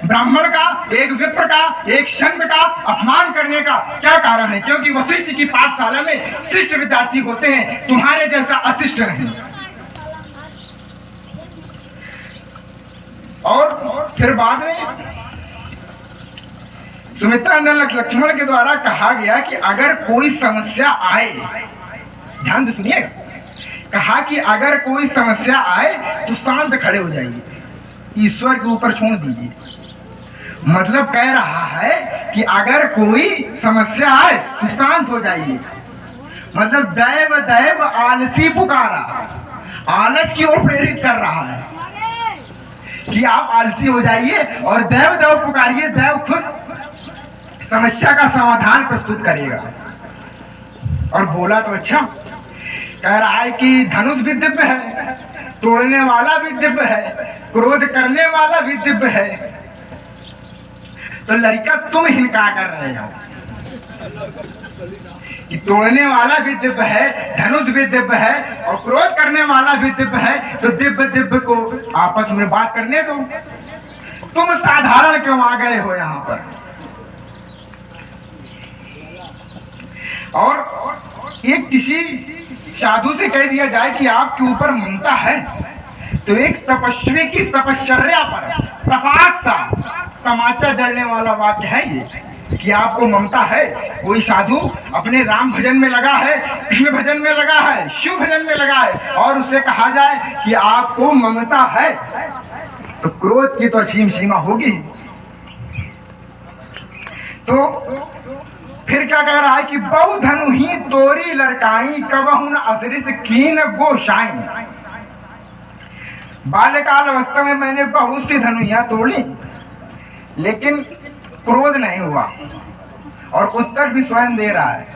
ब्राह्मण का, एक विप्र का, एक संत का अपमान करने का क्या कारण है? क्योंकि वशिष्ठ की पाठशाला में शिष्ट विद्यार्थी होते हैं, तुम्हारे जैसा अशिष्ट नहीं। और फिर बाद में सुमित्रा नंदन लक्ष्मण के द्वारा कहा गया कि अगर कोई समस्या आए, ध्यान से सुनिएगा, कहा कि अगर कोई समस्या आए तो शांत खड़े हो जाइए, ईश्वर के ऊपर छोड़ दीजिए। मतलब कह रहा है कि अगर कोई समस्या आए तो शांत हो जाइए। मतलब दैव दैव आलसी पुकारा, आलस की ओर प्रेरित कर रहा है कि आप आलसी हो जाइए और दैव दैव पुकारिए, दैव खुद समस्या का समाधान प्रस्तुत करेगा। और बोला तो अच्छा, कह रहा है कि धनुष भी दिव्य है, तोड़ने वाला भी दिव्य है, क्रोध करने वाला भी दिव्य है। तो लड़का तुम हिनका कर रहे हो कि तोड़ने वाला भी दिव्य है, धनुष भी दिव्य है और क्रोध करने वाला भी दिव्य है, तो दिव्य दिव्य को आपस में बात करने दो। तुम साधारण क्यों आ गए हो यहाँ पर? और एक किसी साधु से कह दिया जाए कि आपके ऊपर ममता है, तो एक तपस्वी की तपश्चर्या पर तपाक सा तमाचा जलने वाला वाक्य है ये कि आपको ममता है। कोई साधु अपने राम भजन में लगा है, कृष्ण भजन में लगा है, शिव भजन में लगा है और उससे कहा जाए कि आपको ममता है, तो क्रोध की तो असीम सीमा होगी। तो फिर क्या कह रहा है कि बहु धनु ही तोरी लड़काई कबहुन असरिस कीन गोशाई। बाल्यकाल अवस्था में मैंने बहुत सी धनुइयां तोड़ी, लेकिन क्रोध नहीं हुआ। और उत्तर भी स्वयं दे रहा है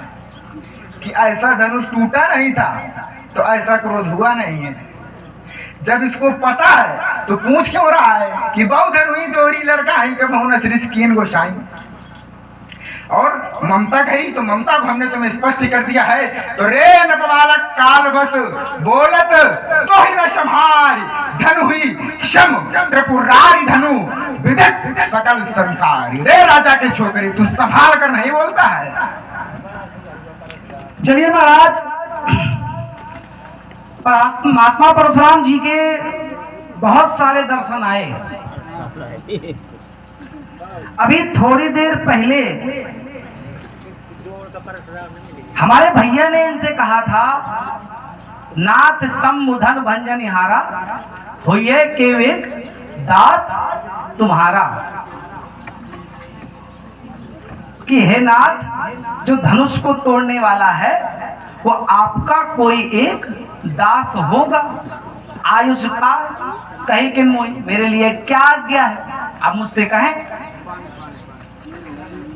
कि ऐसा धनुष टूटा नहीं था तो ऐसा क्रोध हुआ नहीं है। जब इसको पता है तो पूछ क्यों रहा है कि बहु धनु ही तोरी लड़काई कबहुन असरिस कीन गोशाई। और ममता कही तो ममता को हमने तुम्हें स्पष्ट कर दिया है। तो रे नटवालक काल बस बोलत तो ही न संहारी, धनु हुई शम त्रिपुरारी धनु विदित सकल संसारी। रे राजा के छोकरे, तू संभाल कर नहीं बोलता है। चलिए महाराज, महात्मा परशुराम जी के बहुत सारे दर्शन आए। अभी थोड़ी देर पहले हमारे भैया ने इनसे कहा था, नाथ सम्मुधन भंजनिहारा होइए केवल दास तुम्हारा, कि हे नाथ, जो धनुष को तोड़ने वाला है वो आपका कोई एक दास होगा। आयुष का कहीं कि मेरे लिए क्या आज्ञा है, आप मुझसे कहें।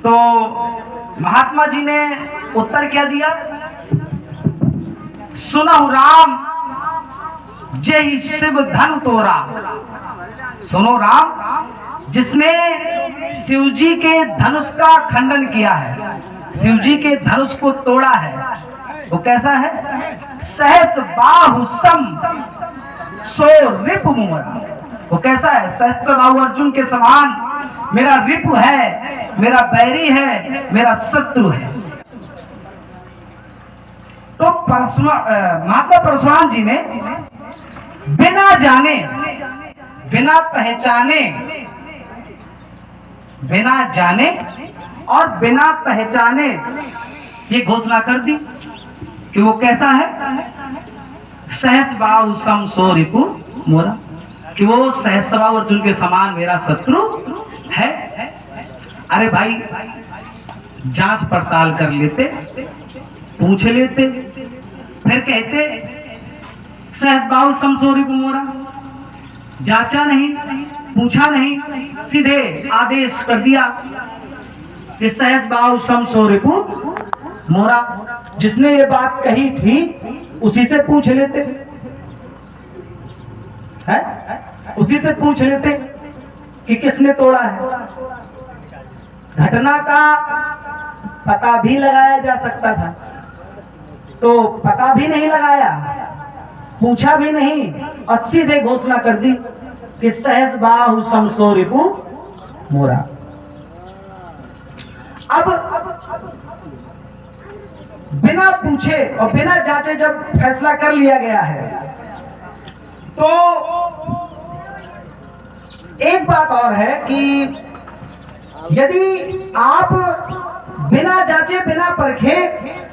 तो महात्मा जी ने उत्तर क्या दिया? सुनहु राम जय शिव धन तोरा। सुनो राम, जिसने शिव जी के धनुष का खंडन किया है, शिव जी के धनुष को तोड़ा है, वो कैसा है? सहस बाहु सम सो रिपु मोरा। वो कैसा है? सहस्त्र बाहु अर्जुन के समान मेरा रिपु है, मेरा बैरी है, मेरा शत्रु है। तो माता परशुराम जी ने बिना जाने, बिना पहचाने, बिना जाने और बिना पहचाने ये घोषणा कर दी कि वो कैसा है? सहस बाहु सम सो रिपु मोरा, कि वो सहस्त्रबाहु अर्जुन के समान मेरा शत्रु है। अरे भाई, जांच पड़ताल कर लेते, पूछ लेते, फिर कहते सहस्त्रबाहु सम सो रिपु मोरा। जांचा नहीं, पूछा नहीं, सीधे आदेश कर दिया कि सहस्त्रबाहु सम सो रिपु मोरा। जिसने ये बात कही थी उसी से पूछ लेते है, उसी से पूछ लेते कि किसने तोड़ा है। घटना का पता भी लगाया जा सकता था, तो पता भी नहीं लगाया, पूछा भी नहीं और सीधे घोषणा कर दी कि सहस बाहु सम सो रिपु मोरा। अब बिना पूछे और बिना जांचे जब फैसला कर लिया गया है, तो एक बात और है कि यदि आप बिना जांचे बिना परखे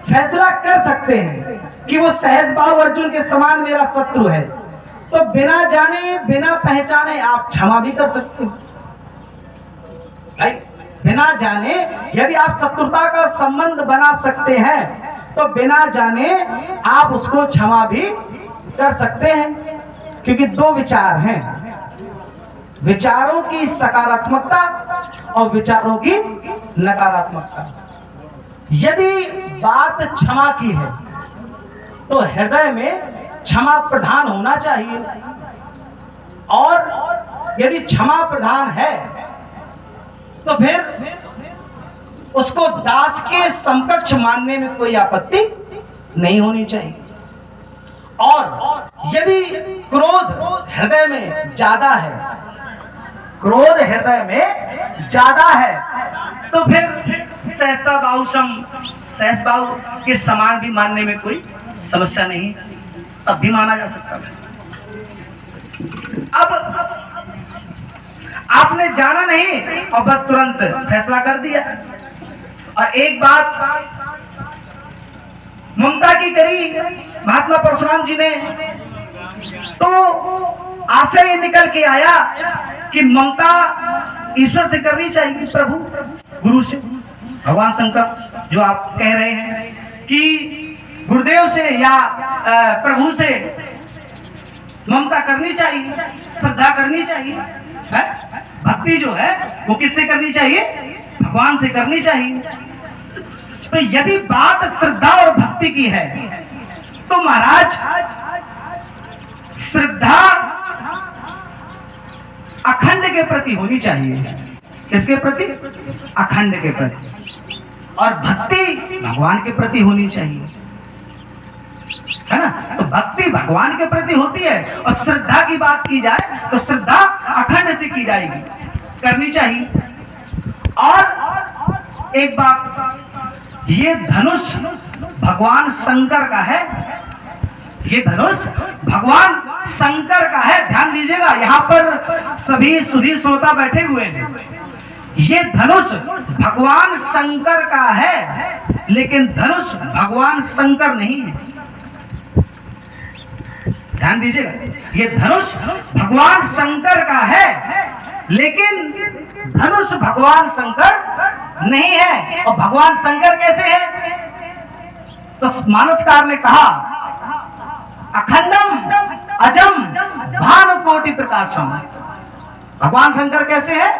फैसला कर सकते हैं कि वो सहज बाहु अर्जुन के समान मेरा शत्रु है, तो बिना जाने बिना पहचाने आप क्षमा भी कर सकते हैं। भाई, बिना जाने यदि आप शत्रुता का संबंध बना सकते हैं, तो बिना जाने आप उसको क्षमा भी कर सकते हैं, क्योंकि दो विचार हैं, विचारों की सकारात्मकता और विचारों की नकारात्मकता। यदि बात क्षमा की है तो हृदय में क्षमा प्रधान होना चाहिए, और यदि क्षमा प्रधान है तो फिर उसको दास के समकक्ष मानने में कोई आपत्ति नहीं होनी चाहिए। और यदि क्रोध हृदय में ज्यादा है, क्रोध हृदय में ज्यादा है, तो फिर सहज बाहु के समान भी मानने में कोई समस्या नहीं, तब भी माना जा सकता है। अब आपने जाना नहीं और बस तुरंत फैसला कर दिया। और एक बात ममता की करी महात्मा परशुराम जी ने, तो आशय ये निकल के आया कि ममता ईश्वर से करनी चाहिए, प्रभु गुरु से, भगवान शंकर जो आप कह रहे हैं कि गुरुदेव से या प्रभु से ममता करनी चाहिए, श्रद्धा करनी चाहिए, है? भक्ति जो है वो किससे करनी चाहिए? भगवान से करनी चाहिए। तो यदि बात श्रद्धा और भक्ति की है, तो महाराज श्रद्धा अखंड के प्रति होनी चाहिए। किसके प्रति? अखंड के प्रति। और भक्ति भगवान के प्रति होनी चाहिए, है ना? तो भक्ति भगवान के प्रति होती है, और श्रद्धा की बात की जाए तो श्रद्धा अखंड से की जाएगी, करनी चाहिए। और एक बात, ये धनुष भगवान शंकर का है, ये धनुष भगवान शंकर का है। ध्यान दीजिएगा, यहाँ पर सभी सुधी श्रोता बैठे हुए हैं। ये धनुष भगवान शंकर का है, लेकिन धनुष भगवान शंकर नहीं है। ध्यान दीजिएगा, ये धनुष भगवान शंकर का है, लेकिन धनुष भगवान शंकर नहीं है। और भगवान शंकर कैसे है? तो मानसकार ने कहा, अखंडम अजम भानुकोटि प्रकाशम। भगवान शंकर कैसे है?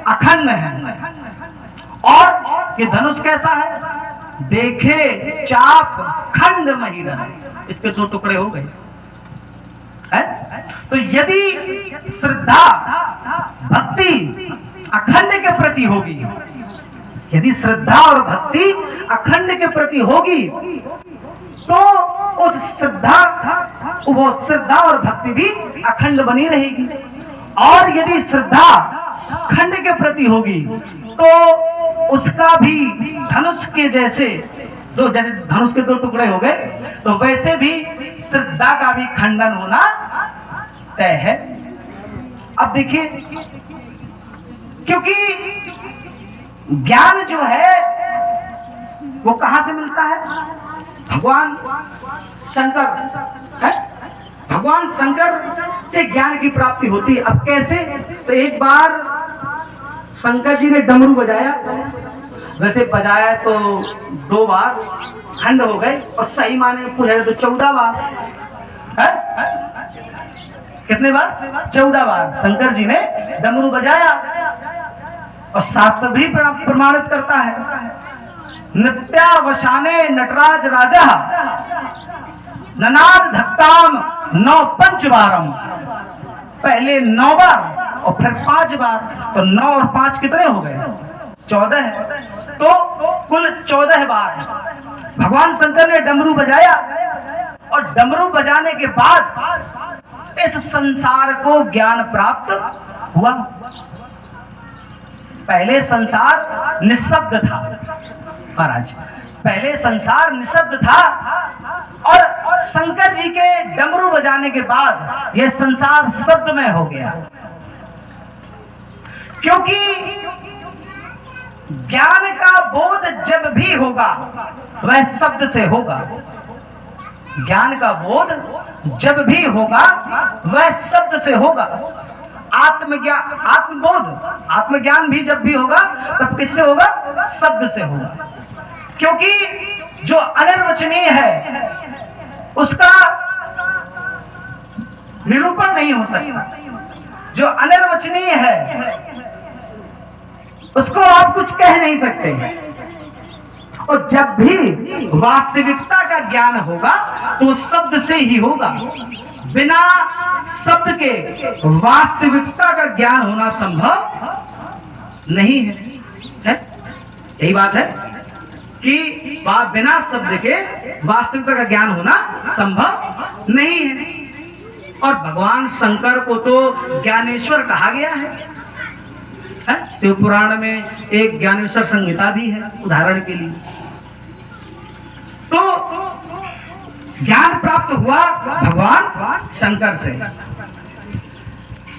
अखंड है। और ये धनुष कैसा है? देखे चाप खंड महीरा, इसके दो टुकड़े हो गए। तो यदि श्रद्धा भक्ति अखंड के प्रति होगी, यदि श्रद्धा और भक्ति अखंड के प्रति होगी, तो उस श्रद्धा और भक्ति भी अखंड बनी रहेगी। और यदि श्रद्धा खंड के प्रति होगी, तो उसका भी धनुष के जैसे धनुष के दो टुकड़े हो गए, तो वैसे भी श्रद्धा का भी खंडन होना तय है। अब देखिए, क्योंकि ज्ञान जो है वो कहां से मिलता है? भगवान शंकर है, भगवान शंकर से ज्ञान की प्राप्ति होती है। अब कैसे? तो एक बार शंकर जी ने डमरू बजाया, वैसे बजाया तो 2 बार खंड हो गए, और सही माने पूछा तो 14 बार है? कितने बार? 14 बार शंकर जी ने डमरू बजाया। और शास्त्र भी प्रमाणित करता है, नित्यावसाने नटराज राजा ननाद धत्ताम 9 पंचवारम। पहले 9 बार और फिर 5 बार, तो 9 और 5 कितने हो गए? 14 है। तो कुल 14 बार भगवान शंकर ने डमरू बजाया, और डमरू बजाने के बाद इस संसार को ज्ञान प्राप्त हुआ। पहले संसार निशब्द था महाराज, पहले संसार निशब्द था और शंकर जी के डमरू बजाने के बाद यह संसार शब्दमय हो गया। क्योंकि ज्ञान का बोध जब भी होगा वह शब्द से होगा, ज्ञान का बोध जब भी होगा वह शब्द से होगा। आत्मज्ञान, आत्मबोध, आत्मज्ञान भी जब भी होगा तब किससे होगा? शब्द से होगा। क्योंकि जो अनिर्वचनीय है उसका निरूपण नहीं हो सकता, जो अनिर्वचनीय है उसको आप कुछ कह नहीं सकते। और जब भी वास्तविकता का ज्ञान होगा तो शब्द से ही होगा। बिना शब्द के वास्तविकता का ज्ञान होना संभव नहीं है। यही बात है कि बिना शब्द के वास्तविकता का ज्ञान होना संभव नहीं है। और भगवान शंकर को तो ज्ञानेश्वर कहा गया है। शिव पुराण में एक ज्ञानेश्वर संहिता भी है उदाहरण के लिए। तो ज्ञान प्राप्त हुआ भगवान शंकर से।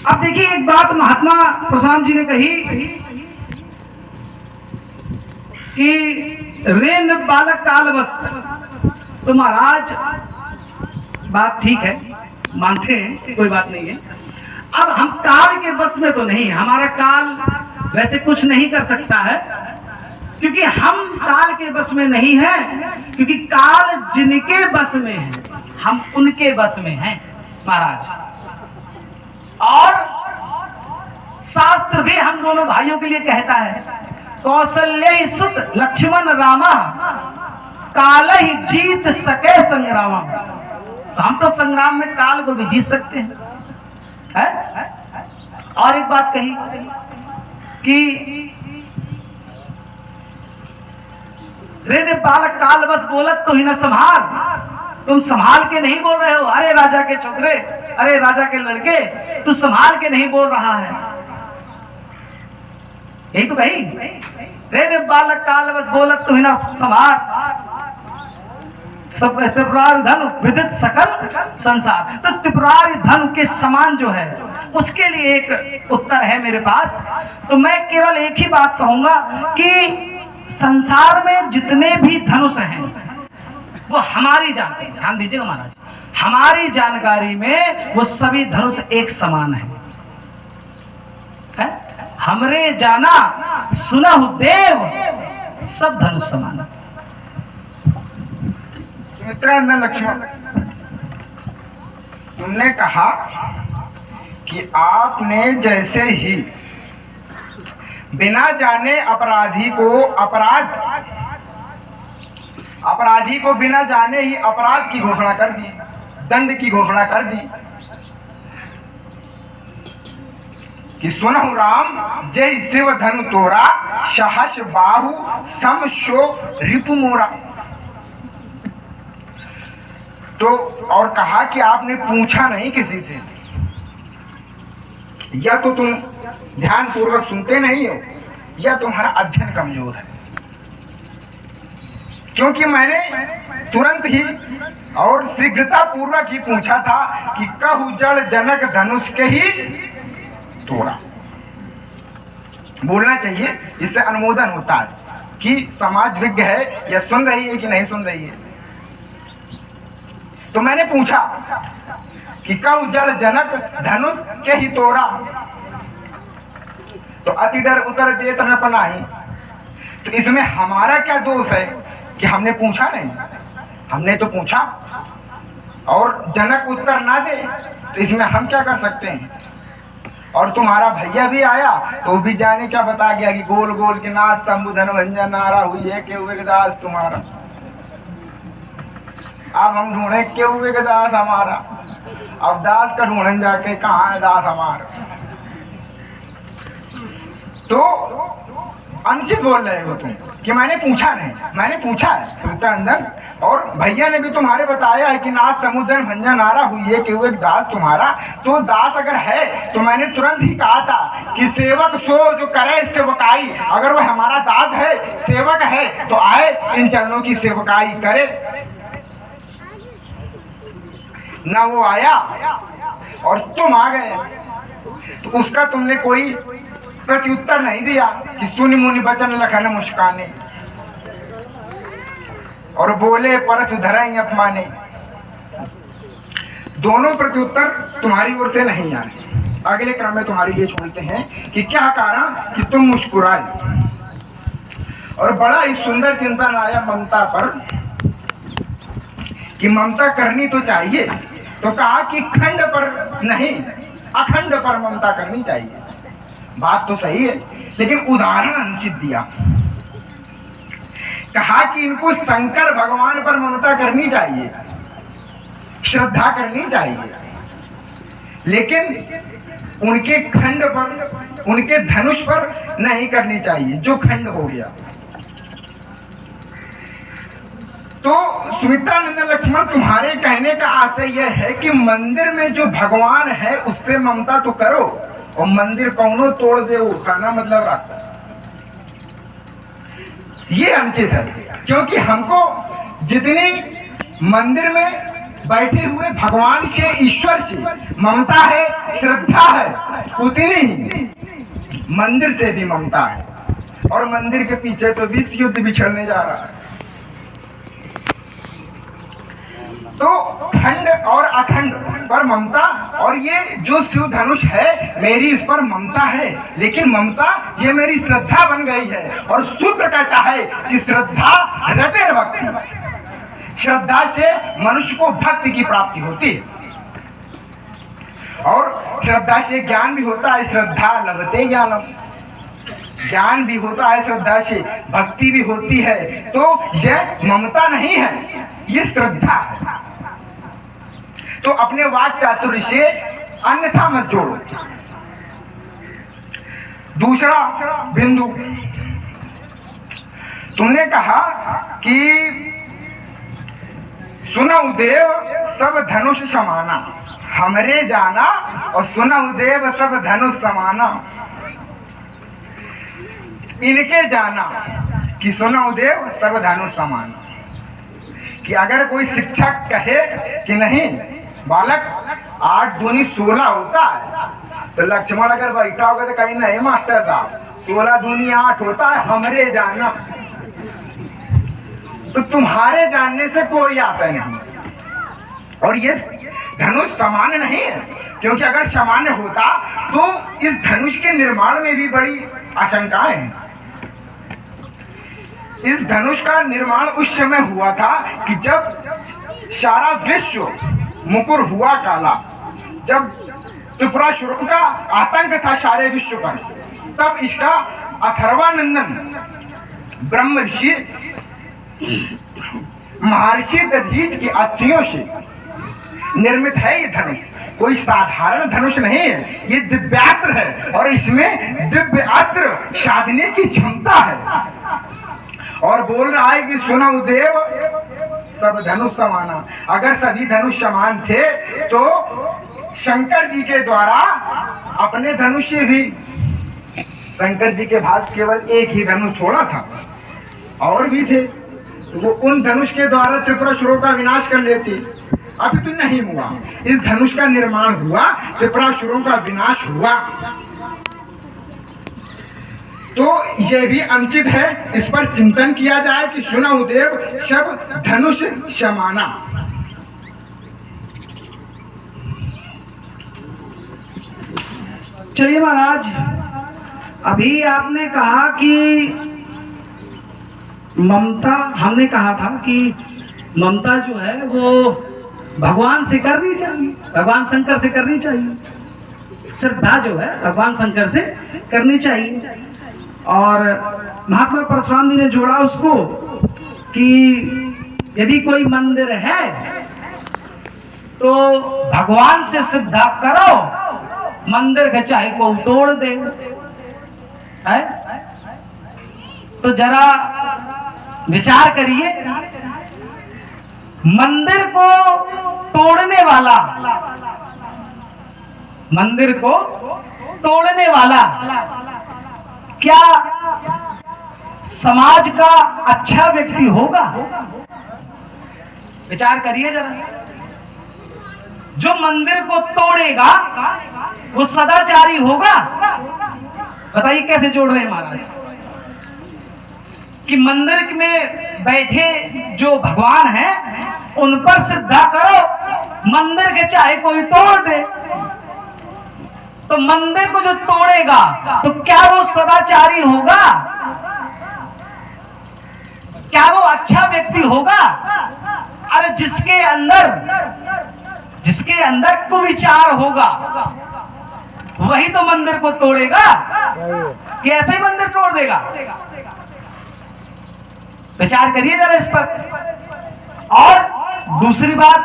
अब देखिए एक बात महात्मा परशुराम जी ने कही कि रेन बालक कालवश। तो महाराज बात ठीक है, मानते हैं, कोई बात नहीं है। अब हम काल के बस में तो नहीं, हमारा काल वैसे कुछ नहीं कर सकता है क्योंकि हम काल के बस में नहीं है, क्योंकि काल जिनके बस में है हम उनके बस में हैं महाराज। और शास्त्र भी हम दोनों भाइयों के लिए कहता है, कौशल्य सुत लक्ष्मण रामा काल ही जीत सके संग्राम। तो हम तो संग्राम में काल को भी जीत सकते हैं, है? और एक बात कही कि रे बालक काल बस बोलत तो ही न संभाल। तुम संभाल के नहीं बोल रहे हो, अरे राजा के छोकरे, अरे राजा के लड़के, तू संभाल के नहीं बोल रहा है। यही तो कही, रे बालक काल बस बोलत तो ही न संभाल। सब त्रिपुरारी धन विदित सकल संसार। तो त्रिपुरारी धन के समान जो है उसके लिए एक उत्तर है मेरे पास। तो मैं केवल एक ही बात कहूंगा कि संसार में जितने भी धनुष हैं वो हमारी जानकारी, ध्यान दीजिएगा महाराज, हमारी जानकारी में वो सभी धनुष एक समान है। हमरे जाना सुनहु देव सब धनुष समान है। मित्रानंद लक्ष्मण, तुमने कहा कि आपने जैसे ही बिना जाने अपराधी को बिना जाने ही अपराध की घोषणा कर दी, दंड की घोषणा कर दी कि सुनहु राम जय शिव धनु तोरा सहस बाहु सम शो रिपु मोरा। तो और कहा कि आपने पूछा नहीं किसी से, या तो तुम ध्यान पूर्वक सुनते नहीं हो या तुम्हारा अध्ययन कमजोर है। क्योंकि मैंने तुरंत ही और शीघ्रता पूर्वक ही पूछा था कि कहु जड़ जनक धनुष के ही तोड़ा। बोलना चाहिए, इससे अनुमोदन होता है कि समाज विज्ञ है या सुन रही है कि नहीं सुन रही है। तो मैंने पूछा कि कहु जड़ जनक धनुष के ही तोड़ा, तो अति डर उतर देत न पनाही। तो इसमें हमारा क्या दोष है कि हमने पूछा नहीं? हमने तो पूछा और जनक उत्तर ना दे, तो इसमें हम क्या कर सकते हैं? और तुम्हारा भैया भी आया तो वो भी जाने क्या बता गया कि गोल गोल के नाच संबुधन भंजन नारा हुई है के हुए दास तुम्हारा। अब हम ढूंढे के हुए के दास हमारा, अब दास का ढूंढन जाके कहाँ है दास हमारा। तो अनुचित बोल रहे हो तुम कि मैंने पूछा नहीं। मैंने पूछा है सुमित्रानंदन, और भैया ने भी तुम्हारे बताया है कि नाथ समुद्र भंजा नारा हुई है कि वो एक दास तुम्हारा। तो दास अगर है तो मैंने तुरंत ही कहा था कि सेवक सो जो करे सेवकाई। अगर वो हमारा दास है, सेवक है, तो आए इन चरणों की सेवकाई करे। ना वो आया और तुम आ गए, तो उसका तुमने कोई प्रत्युत्तर नहीं दिया कि सुनि मुनि बचन लखन मुस्काने, और बोले परत धरें अपमाने। दोनों प्रत्युत्तर तुम्हारी ओर से नहीं आए। अगले क्रम में तुम्हारे लिए छोड़ते हैं कि क्या कारण कि तुम मुस्कुराए। और बड़ा ही सुंदर चिंतन आया ममता पर कि ममता करनी तो चाहिए, तो कहा कि खंड पर नहीं अखंड पर ममता करनी चाहिए। बात तो सही है, लेकिन उदाहरण अनुचित दिया। कहा कि इनको शंकर भगवान पर ममता करनी चाहिए, श्रद्धा करनी चाहिए, लेकिन उनके खंड पर, उनके धनुष पर नहीं करनी चाहिए, जो खंड हो गया। तो सुमित्रानंदन लक्ष्मण, तुम्हारे कहने का आशय यह है कि मंदिर में जो भगवान है उससे ममता तो करो, और मंदिर कौनो तोड़ दे उठाना मतलब रखो, ये अनुचित है। क्योंकि हमको जितनी मंदिर में बैठे हुए भगवान से, ईश्वर से ममता है, श्रद्धा है, उतनी ही मंदिर से भी ममता है। और मंदिर के पीछे तो विश्व युद्ध बिछड़ने जा रहा है। तो खंड और अखंड पर ममता, और ये जो शिव धनुष है मेरी इस पर ममता है, लेकिन ममता ये मेरी श्रद्धा बन गई है। और सूत्र कहता है कि श्रद्धा रते भक्ति, श्रद्धा से मनुष्य को भक्ति की प्राप्ति होती है, और श्रद्धा से ज्ञान भी होता है। श्रद्धा लभते ज्ञानम, ज्ञान भी होता है श्रद्धा से, भक्ति भी होती है। तो यह ममता नहीं है, ये श्रद्धा है। तो अपने वाक चातुर्य से अन्यथा मत जोड़ो। दूसरा बिंदु, तुमने कहा कि सुनऊ देव सब धनुष समाना, हमरे जाना और सुनऊ देव सब धनुष समाना। इनके जाना कि सुनऊ देव सब धनुष समाना, कि अगर कोई शिक्षक कहे कि नहीं बालक 8 दूनी 16 होता है, तो लक्ष्मण अगर बैठा होगा तो कहीं नहीं मास्टर साहब 16 दूनी 8 होता है, हमरे जाना। तो तुम्हारे जानने से कोई आशा नहीं। और ये धनुष सामान्य नहीं है, क्योंकि अगर सामान्य होता तो इस धनुष के निर्माण में भी बड़ी आशंकाएं हैं। इस धनुष का निर्माण उस समय हुआ था कि जब सारा विश्व मुकुर हुआ काला, जब त्रिपुरासुर का आतंक था सारे विश्व पर, तब इसका अथर्वानंदन ब्रह्म ऋषि महर्षि दधीच की अस्थियों से निर्मित है। ये धनुष कोई साधारण धनुष नहीं है, ये दिव्यास्त्र है, और इसमें दिव्य अस्त्र साधने की क्षमता है। और बोल रहा है कि सुनऊ देव सब धनुष समाना। अगर सभी धनुष समान थे तो शंकर जी के द्वारा अपने धनुष से भी, शंकर जी के पास केवल एक ही धनुष थोड़ा था, और भी थे, तो वो उन धनुष के द्वारा त्रिपुरासुरों का विनाश कर लेते। अभी तो नहीं हुआ, इस धनुष का निर्माण हुआ, त्रिपुरासुरों का विनाश हुआ। तो यह भी अनुचित है, इस पर चिंतन किया जाए कि सुनऊ देव सब धनुष समाना। चलिए महाराज, अभी आपने कहा कि ममता, हमने कहा था कि ममता जो है वो भगवान से करनी चाहिए, भगवान शंकर से करनी चाहिए। श्रद्धा जो है भगवान शंकर से करनी चाहिए। और महात्मा परशुराम जी ने जोड़ा उसको कि यदि कोई मंदिर है तो भगवान से श्रद्धा करो, मंदिर के चाहे को तोड़ दे। है तो जरा विचार करिए, मंदिर को तोड़ने वाला, मंदिर को तोड़ने वाला क्या समाज का अच्छा व्यक्ति होगा? विचार करिए जरा। जो मंदिर को तोड़ेगा वो सदाचारी होगा? बताइए कैसे जोड़ रहे हैं महाराज कि मंदिर में बैठे जो भगवान हैं उन पर श्रद्धा करो, मंदिर के चाहे कोई तोड़ दे। तो मंदिर को जो तोड़ेगा तो क्या वो सदाचारी होगा? क्या वो अच्छा व्यक्ति होगा? अरे जिसके अंदर कुविचार होगा वही तो मंदिर को तोड़ेगा, कि ऐसे ही मंदिर तोड़ देगा? विचार करिए जरा इस पर। और दूसरी बात,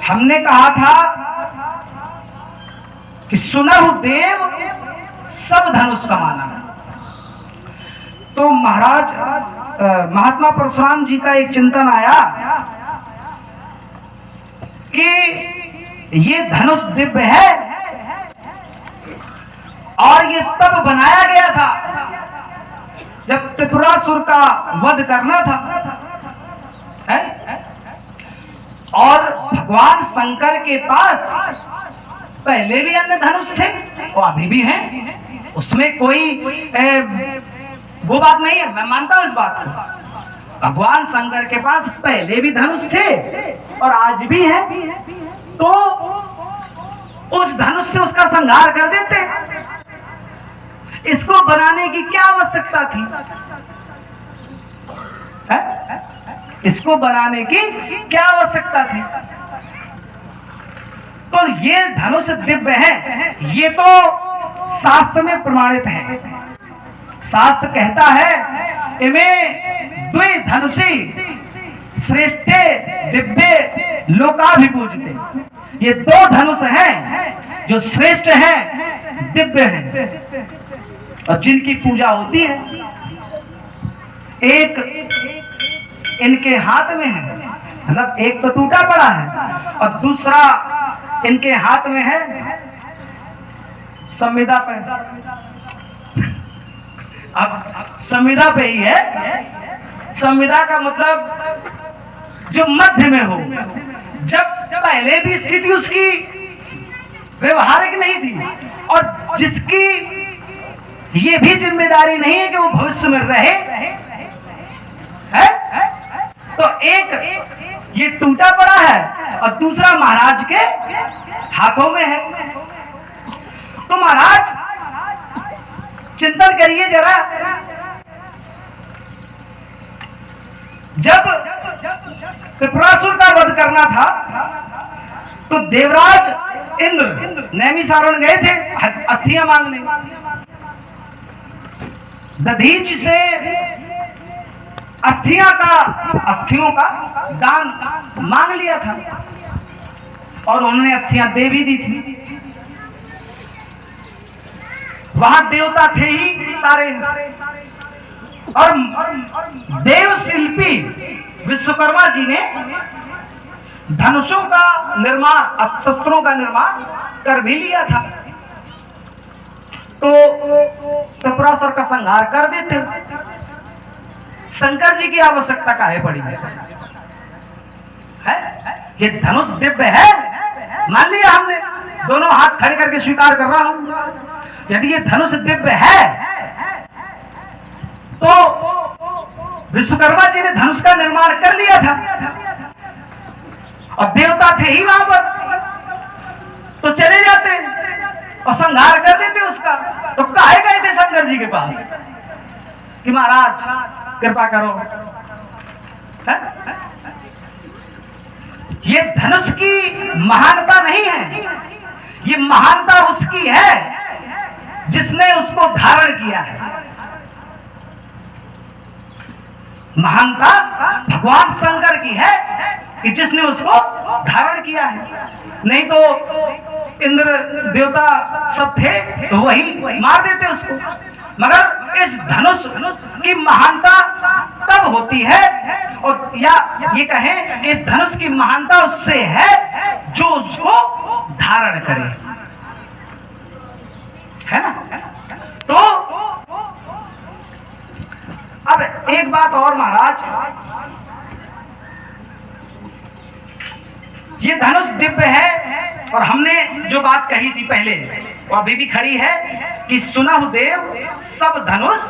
हमने कहा था कि सुनहु देव सब धनुष समाना। तो महाराज महात्मा परशुराम जी का एक चिंतन आया कि ये धनुष दिव्य है और ये तब बनाया गया था जब त्रिपुरासुर का वध करना था, है? और भगवान शंकर के पास पहले भी अन्य धनुष थे और अभी भी हैं, उसमें कोई वो बात नहीं है, मैं मानता हूं इस बात को। भगवान शंकर के पास पहले भी धनुष थे और आज भी है, तो उस धनुष से उसका संहार कर देते। इसको बनाने की क्या आवश्यकता थी? है? इसको बनाने की क्या आवश्यकता थी? तो ये धनुष दिव्य है, ये तो शास्त्र में प्रमाणित है। शास्त्र कहता है इमें द्वे धनुषी श्रेष्ठे दिव्य लोकाभिपूजिते। ये दो धनुष हैं जो श्रेष्ठ हैं, दिव्य हैं और जिनकी पूजा होती है। एक इनके हाथ में है, मतलब एक तो टूटा पड़ा है और दूसरा इनके हाथ में है संविदा पे। अब संविदा पे ही है। संविदा का मतलब जो मध्य में हो। जब पहले भी स्थिति उसकी व्यवहारिक नहीं थी और जिसकी ये भी जिम्मेदारी नहीं है कि वो भविष्य में रहे, है? तो एक ये टूटा पड़ा है और दूसरा महाराज के हाथों में है। तो महाराज चिंतन करिए जरा, जब त्रिपुरासुर का वध करना था तो देवराज इंद्र नैमिषारण्य गए थे अस्थियां मांगने। दधीच से अस्थियों का दान मांग लिया था और उन्होंने अस्थियां दे भी दी थी। वहां देवता थे ही सारे और देव शिल्पी विश्वकर्मा जी ने धनुषों का निर्माण, शस्त्रों का निर्माण कर भी लिया था। तो त्रिपुरासुर का संहार कर देते। शंकर जी की आवश्यकता काहे पड़ी है? ये धनुष दिव्य है, मान लिया हमने, दोनों हाथ खड़े करके स्वीकार कर रहा हूं। यदि ये धनुष दिव्य है तो विश्वकर्मा जी ने धनुष का निर्माण कर लिया था और देवता थे ही वहां पर, तो चले जाते और संहार कर देते उसका। तो काहे गए थे शंकर जी के पास कि महाराज कृपा करो? है? ये धनुष की महानता नहीं है, ये महानता उसकी है जिसने उसको धारण किया है। महानता भगवान शंकर की है कि जिसने उसको धारण किया है। नहीं तो इंद्र देवता सब थे तो वही मार देते उसको। मगर इस धनुष की महानता तब होती है, और या ये कहें इस धनुष की महानता उससे है जो उसको धारण करे, है ना। तो अब एक बात और महाराज, ये धनुष दिव्य है, और हमने जो बात कही थी पहले वो अभी भी खड़ी है कि सुनहु देव सब धनुष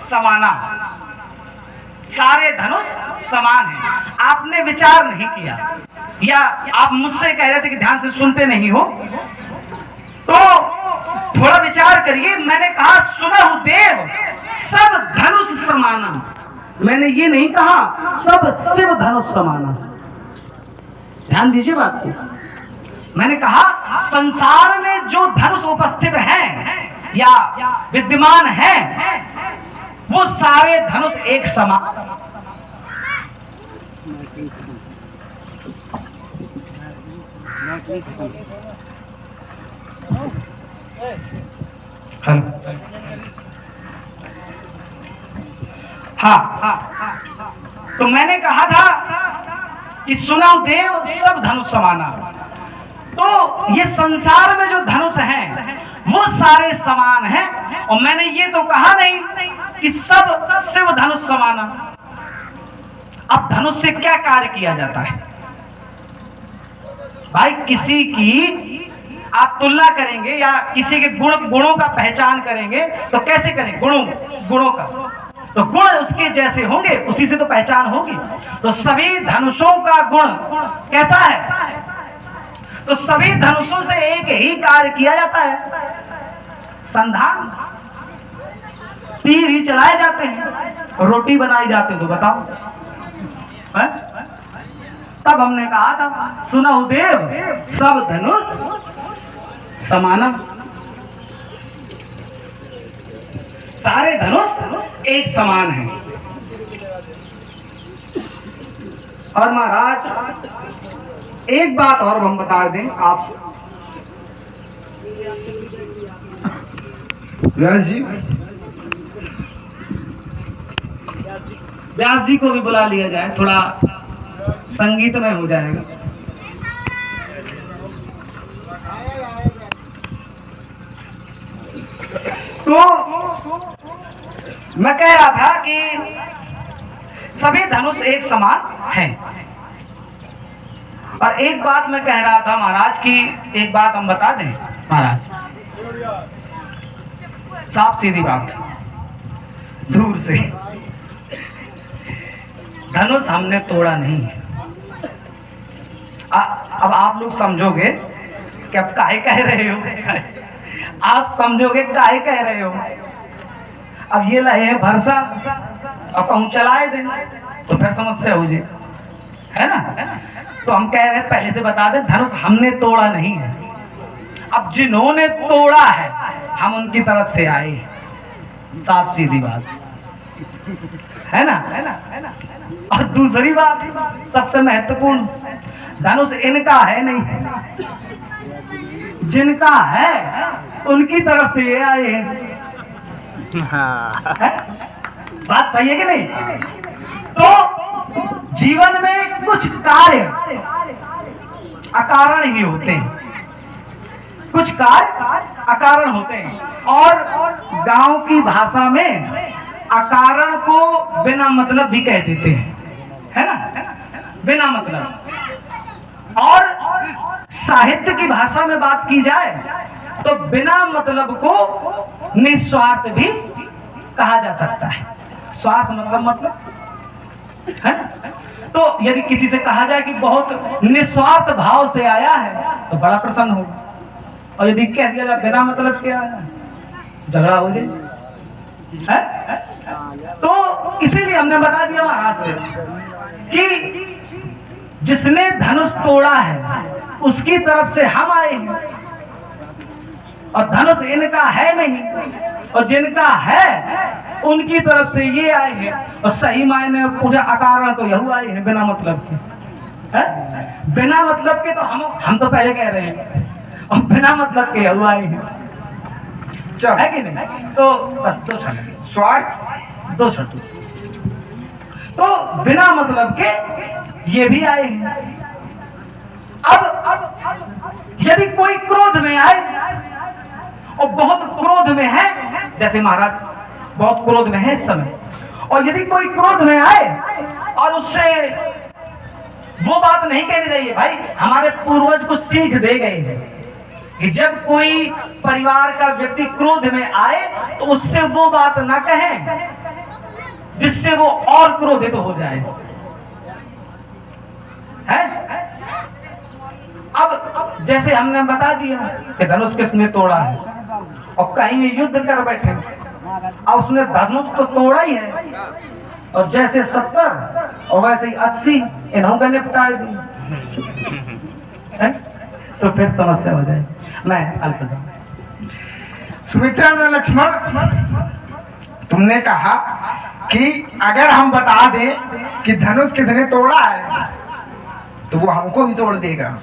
समाना, सारे धनुष समान हैं। आपने विचार नहीं किया, या आप मुझसे कह रहे थे कि ध्यान से सुनते नहीं हो, तो थोड़ा विचार करिए। मैंने कहा सुनहु देव सब धनुष समाना, मैंने ये नहीं कहा सब शिव धनुष समाना। ध्यान दीजिए बात को। मैंने कहा संसार में जो धनुष उपस्थित हैं या विद्यमान हैं, वो सारे धनुष एक समान। हाँ, तो मैंने कहा था कि सुनहु देव सब धनुष समाना, तो ये संसार में जो धनुष हैं वो सारे समान हैं, और मैंने ये तो कहा नहीं कि सब शिव धनुष समाना। अब धनुष से क्या कार्य किया जाता है भाई? किसी की आप तुलना करेंगे या किसी के गुणों का पहचान करेंगे तो कैसे करें? गुणों का, तो गुण उसके जैसे होंगे, उसी से तो पहचान होगी। तो सभी धनुषों का गुण कैसा है? तो सभी धनुषों से एक ही कार्य किया जाता है, संधान। तीर ही चलाए जाते हैं, रोटी बनाई जाती है, तो बताओ है? तब हमने कहा था सुनहु देव सब धनुष समाना, सारे धनुष एक समान हैं। और महाराज एक बात और हम बता दें आपसे, व्यास जी, व्यास जी को भी बुला लिया जाए, थोड़ा संगीत में हो जाएगा। तो मैं कह रहा था कि सभी धनुष एक समान हैं, और एक बात मैं कह रहा था महाराज की, एक बात हम बता दें महाराज, साफ सीधी बात, दूर से धनुष हमने तोड़ा नहीं है। अब आप लोग समझोगे कि अब काहे कह रहे हो, आप समझोगे काहे कह रहे हो। अब ये लहे भरसा और कहूँ चलाए दें तो फिर समस्या हो जाए, है ना। तो हम कह रहे हैं पहले से बता दें, धनुष हमने तोड़ा नहीं है। अब जिन्होंने तोड़ा है हम उनकी तरफ से आए, साफ सीधी बात, है ना। और दूसरी बात सबसे महत्वपूर्ण, धनुष इनका है नहीं, जिनका है उनकी तरफ से ये आए हैं। बात सही है कि नहीं? तो जीवन में कुछ कार्य अकारण ही होते हैं, कुछ कार्य अकारण होते हैं, और गांव की भाषा में अकारण को बिना मतलब भी कह देते हैं, है ना, बिना मतलब। और साहित्य की भाषा में बात की जाए तो बिना मतलब को निस्वार्थ भी कहा जा सकता है। स्वार्थ मतलब है। तो यदि किसी से कहा जाए कि बहुत निस्वार्थ भाव से आया है तो बड़ा प्रसन्न होगा, और यदि कह दिया जाए बिना मतलब के आया है, झगड़ा हो जाए, है? तो इसीलिए हमने बता दिया महाराज से कि जिसने धनुष तोड़ा है उसकी तरफ से हम आए हैं, और धनुष इनका है नहीं, और जिनका है उनकी तरफ से ये आए हैं। और सही मायने पूजा अकारण तो यही आए हैं, बिना मतलब के, है? बिना मतलब के तो हम तो पहले कह रहे हैं, और बिना मतलब के यही आए हैं। चल। है कि नहीं? तो बस 2 क्षण, स्वार्थ 2 क्षण। तो बिना मतलब के ये भी आए हैं। अब यदि कोई क्रोध में आए और बहुत क्रोध में है, जैसे महाराज बहुत क्रोध में है इस समय, और यदि कोई क्रोध में आए और उससे वो बात नहीं कहनी चाहिए। भाई हमारे पूर्वज को सीख दे गए हैं कि जब कोई परिवार का व्यक्ति क्रोध में आए तो उससे वो बात ना कहें जिससे वो और क्रोधित हो जाए। है? अब जैसे हमने बता दिया कि धनुष किसने तोड़ा है और कहीं युद्ध कर बैठे, अब उसने धनुष तो तोड़ा ही है और जैसे 70 और वैसे ही 80 इन्हों का निपटा दी, तो फिर समस्या हो जाए। मैं अल्प सुमित्रा और लक्ष्मण, तुमने कहा कि अगर हम बता दें कि धनुष किसने तोड़ा है तो वो हमको भी तोड़ देगा।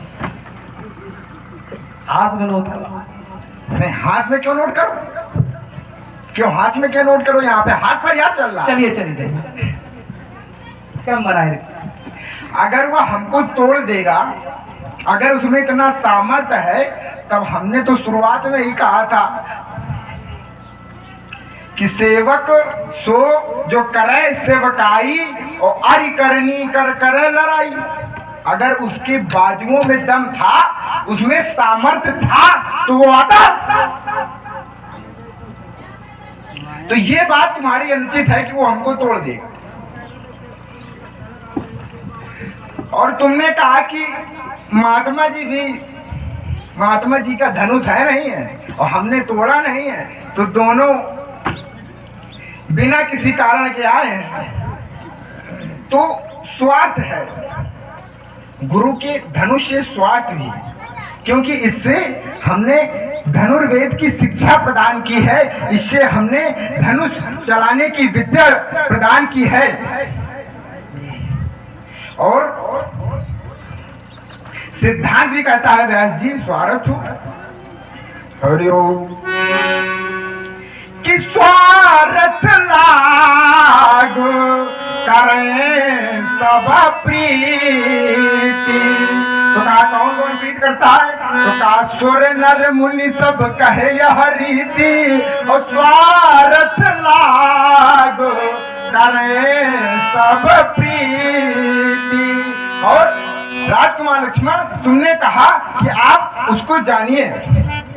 हाथ में नोट करो। नहीं, हाथ में क्यों नोट करो? क्यों हाथ में क्यों नोट करो? यहाँ पे हाथ पर याद चल रहा है। चलिए चलिए कम बनाए रखिए। अगर वो हमको तोड़ देगा, अगर उसमें इतना सामर्थ्य है, तब हमने तो शुरुआत में ही कहा था कि सेवक सो जो करे सेवकाई और अरि करनी कर करे लड़ाई। अगर उसके बाजुओं में दम था, उसमें सामर्थ्य था, तो वो आता। तो ये बात तुम्हारी अनुचित है कि वो हमको तोड़ देगा। और तुमने कहा कि महात्मा जी का धनुष है नहीं है और हमने तोड़ा नहीं है, तो दोनों बिना किसी कारण के आए हैं। तो स्वार्थ है, गुरु के धनुष से स्वार्थ भी, क्योंकि इससे हमने धनुर्वेद की शिक्षा प्रदान की है, इससे हमने धनुष चलाने की विद्या प्रदान की है। और सिद्धांत भी कहता है व्यास जी, स्वार्थ हरिओम, कि स्वार्थ लागू करें सब प्रीति। तो कहा कौन कौन प्रीत करता है? तो कहा सुर नर मुनि सब कहे यह रीति, और स्वार्थ लागू करें सब प्रीति। और राजकुमार लक्ष्मण, तुमने कहा कि आप उसको जानिए,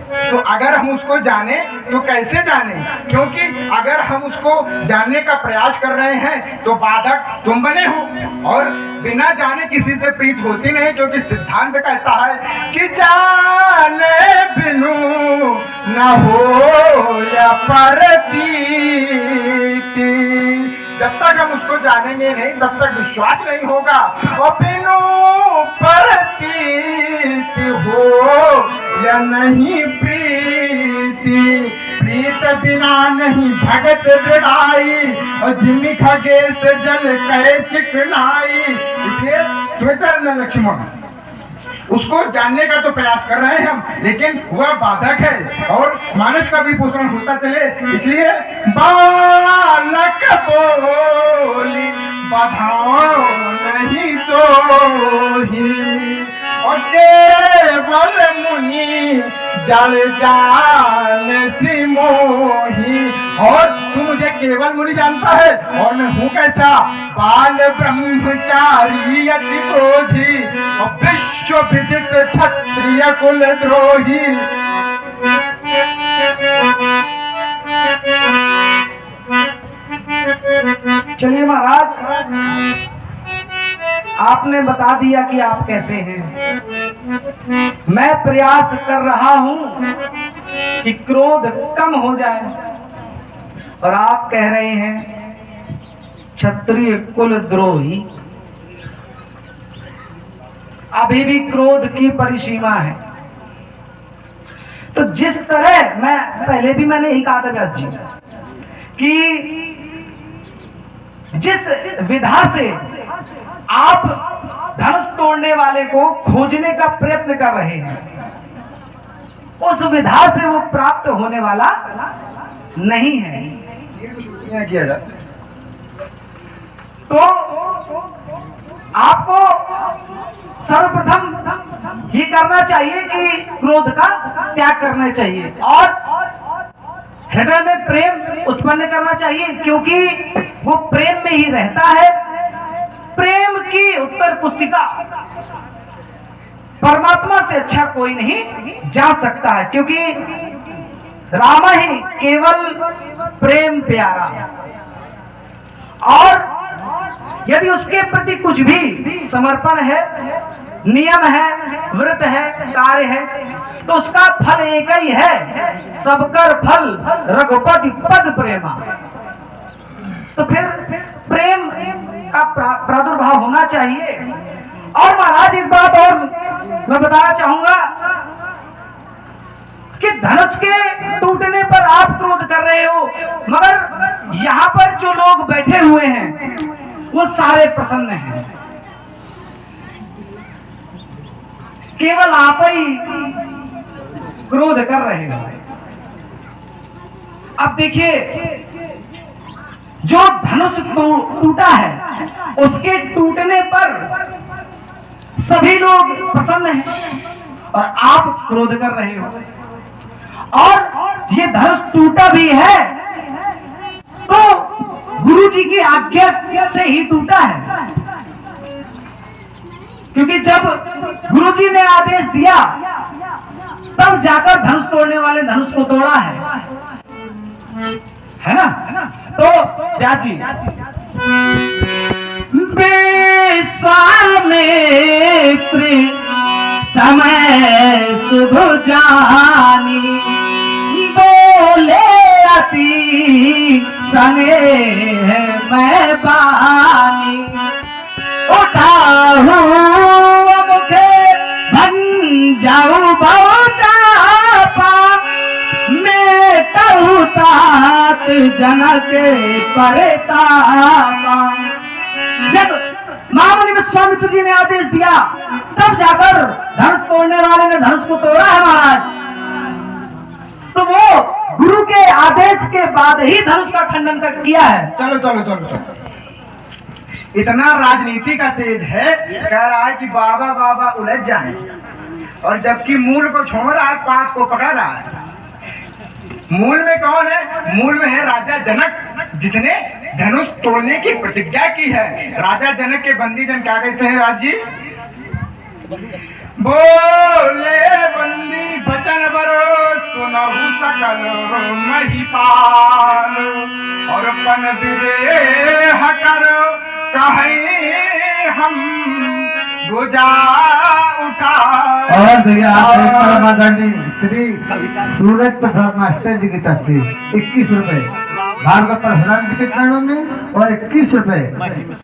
तो अगर हम उसको जाने तो कैसे जाने? क्योंकि अगर हम उसको जानने का प्रयास कर रहे हैं तो बाधक तुम बने हो, और बिना जाने किसी से प्रीत होती नहीं, क्योंकि सिद्धांत कहता है कि जाने बिनु न हो या परतीति। जब तक हम उसको जानेंगे नहीं तब तक विश्वास नहीं होगा, और बिनु परतीति हो या नहीं प्रीति। प्रीत बिना नहीं भगत दृढ़ाई, और जिमी खगेश जल करे चिकनाई। इसलिए सुमित्रा लक्ष्मण, उसको जानने का तो प्रयास कर रहे हैं हम, लेकिन वह बाधक है और मानस का भी पोषण होता चले। इसलिए बालक बोली बधाओ नहीं तो ही, और केवल मुनि जल जान सी मोही। और तू मुझे केवल मुनि जानता है, और मैं हूँ कैसा? बाल ब्रह्मचारी अति क्रोधी, और विश्व विदित क्षत्रिय कुल द्रोही। चलिए महाराज, आपने बता दिया कि आप कैसे हैं। मैं प्रयास कर रहा हूं कि क्रोध कम हो जाए, और आप कह रहे हैं क्षत्रिय कुल द्रोही। अभी भी क्रोध की परिसीमा है। तो जिस तरह पहले भी मैंने यही कहा था व्यास जी कि जिस विधा से आप धनुष तोड़ने वाले को खोजने का प्रयत्न कर रहे हैं, उस विधा से वो प्राप्त होने वाला नहीं है। किया जाए तो आपको सर्वप्रथम ये करना चाहिए कि क्रोध का त्याग करना चाहिए और हृदय में प्रेम उत्पन्न करना चाहिए, क्योंकि वो प्रेम में ही रहता है। प्रेम की उत्तर पुस्तिका परमात्मा से अच्छा कोई नहीं जा सकता है, क्योंकि राम ही केवल प्रेम प्यारा। और यदि उसके प्रति कुछ भी समर्पण है, नियम है, व्रत है, कार्य है, तो उसका फल एक ही है, सबकर फल रघुपति पद प्रेमा। तो फिर प्रेम का प्रादुर्भाव होना चाहिए। और महाराज एक बात और मैं बताना चाहूंगा कि धनुष के टूटने पर आप क्रोध कर रहे हो, मगर यहाँ पर जो लोग बैठे हुए हैं वो सारे प्रसन्न हैं, केवल आप ही क्रोध कर रहे हो। अब देखिए, जो धनुष टूटा है उसके टूटने पर सभी लोग प्रसन्न हैं और आप क्रोध कर रहे हो। और ये धनुष टूटा भी है तो गुरु जी की आज्ञा से ही टूटा है, क्योंकि जब गुरु जी ने आदेश दिया तब जाकर धनुष तोड़ने वाले धनुष को तोड़ा है ना। तो व्यास जी, विश्वामित्र समय शुभ जानी, बोले अति स्नेह मैं बानी, उठाहू मुखे भंजाऊ बहुचापा, मैं कहूँ तात जनक परतापा। जब महामुनि विश्वामित्र जी ने आदेश दिया तब जाकर धनुष तोड़ने वाले ने धनुष को तोड़ा है महाराज। तो वो गुरु के आदेश के बाद ही धनुष का खंडन कर किया है। चलो चलो चलो चलो, इतना राजनीति का तेज है, कह रहा है कि बाबा बाबा उलझ जाए, और जबकि मूल को छोड़ रहा है, पात को पकड़ रहा है। मूल में कौन है? मूल में है राजा जनक, जिसने धनुष तोड़ने की प्रतिज्ञा की है। राजा जनक के बंदीजन क्या कहते हैं राज जी? बोले बंदी बचन बरो सुनहु सकल महिपाल, और पन विदेह करो कहे हम गुजा उठा। और भैया श्री सूरज प्रसाद मास्टर जी की तस्वीर 21 रुपए, भार्गव परशुराम जी के चरणों में, और 21 रुपए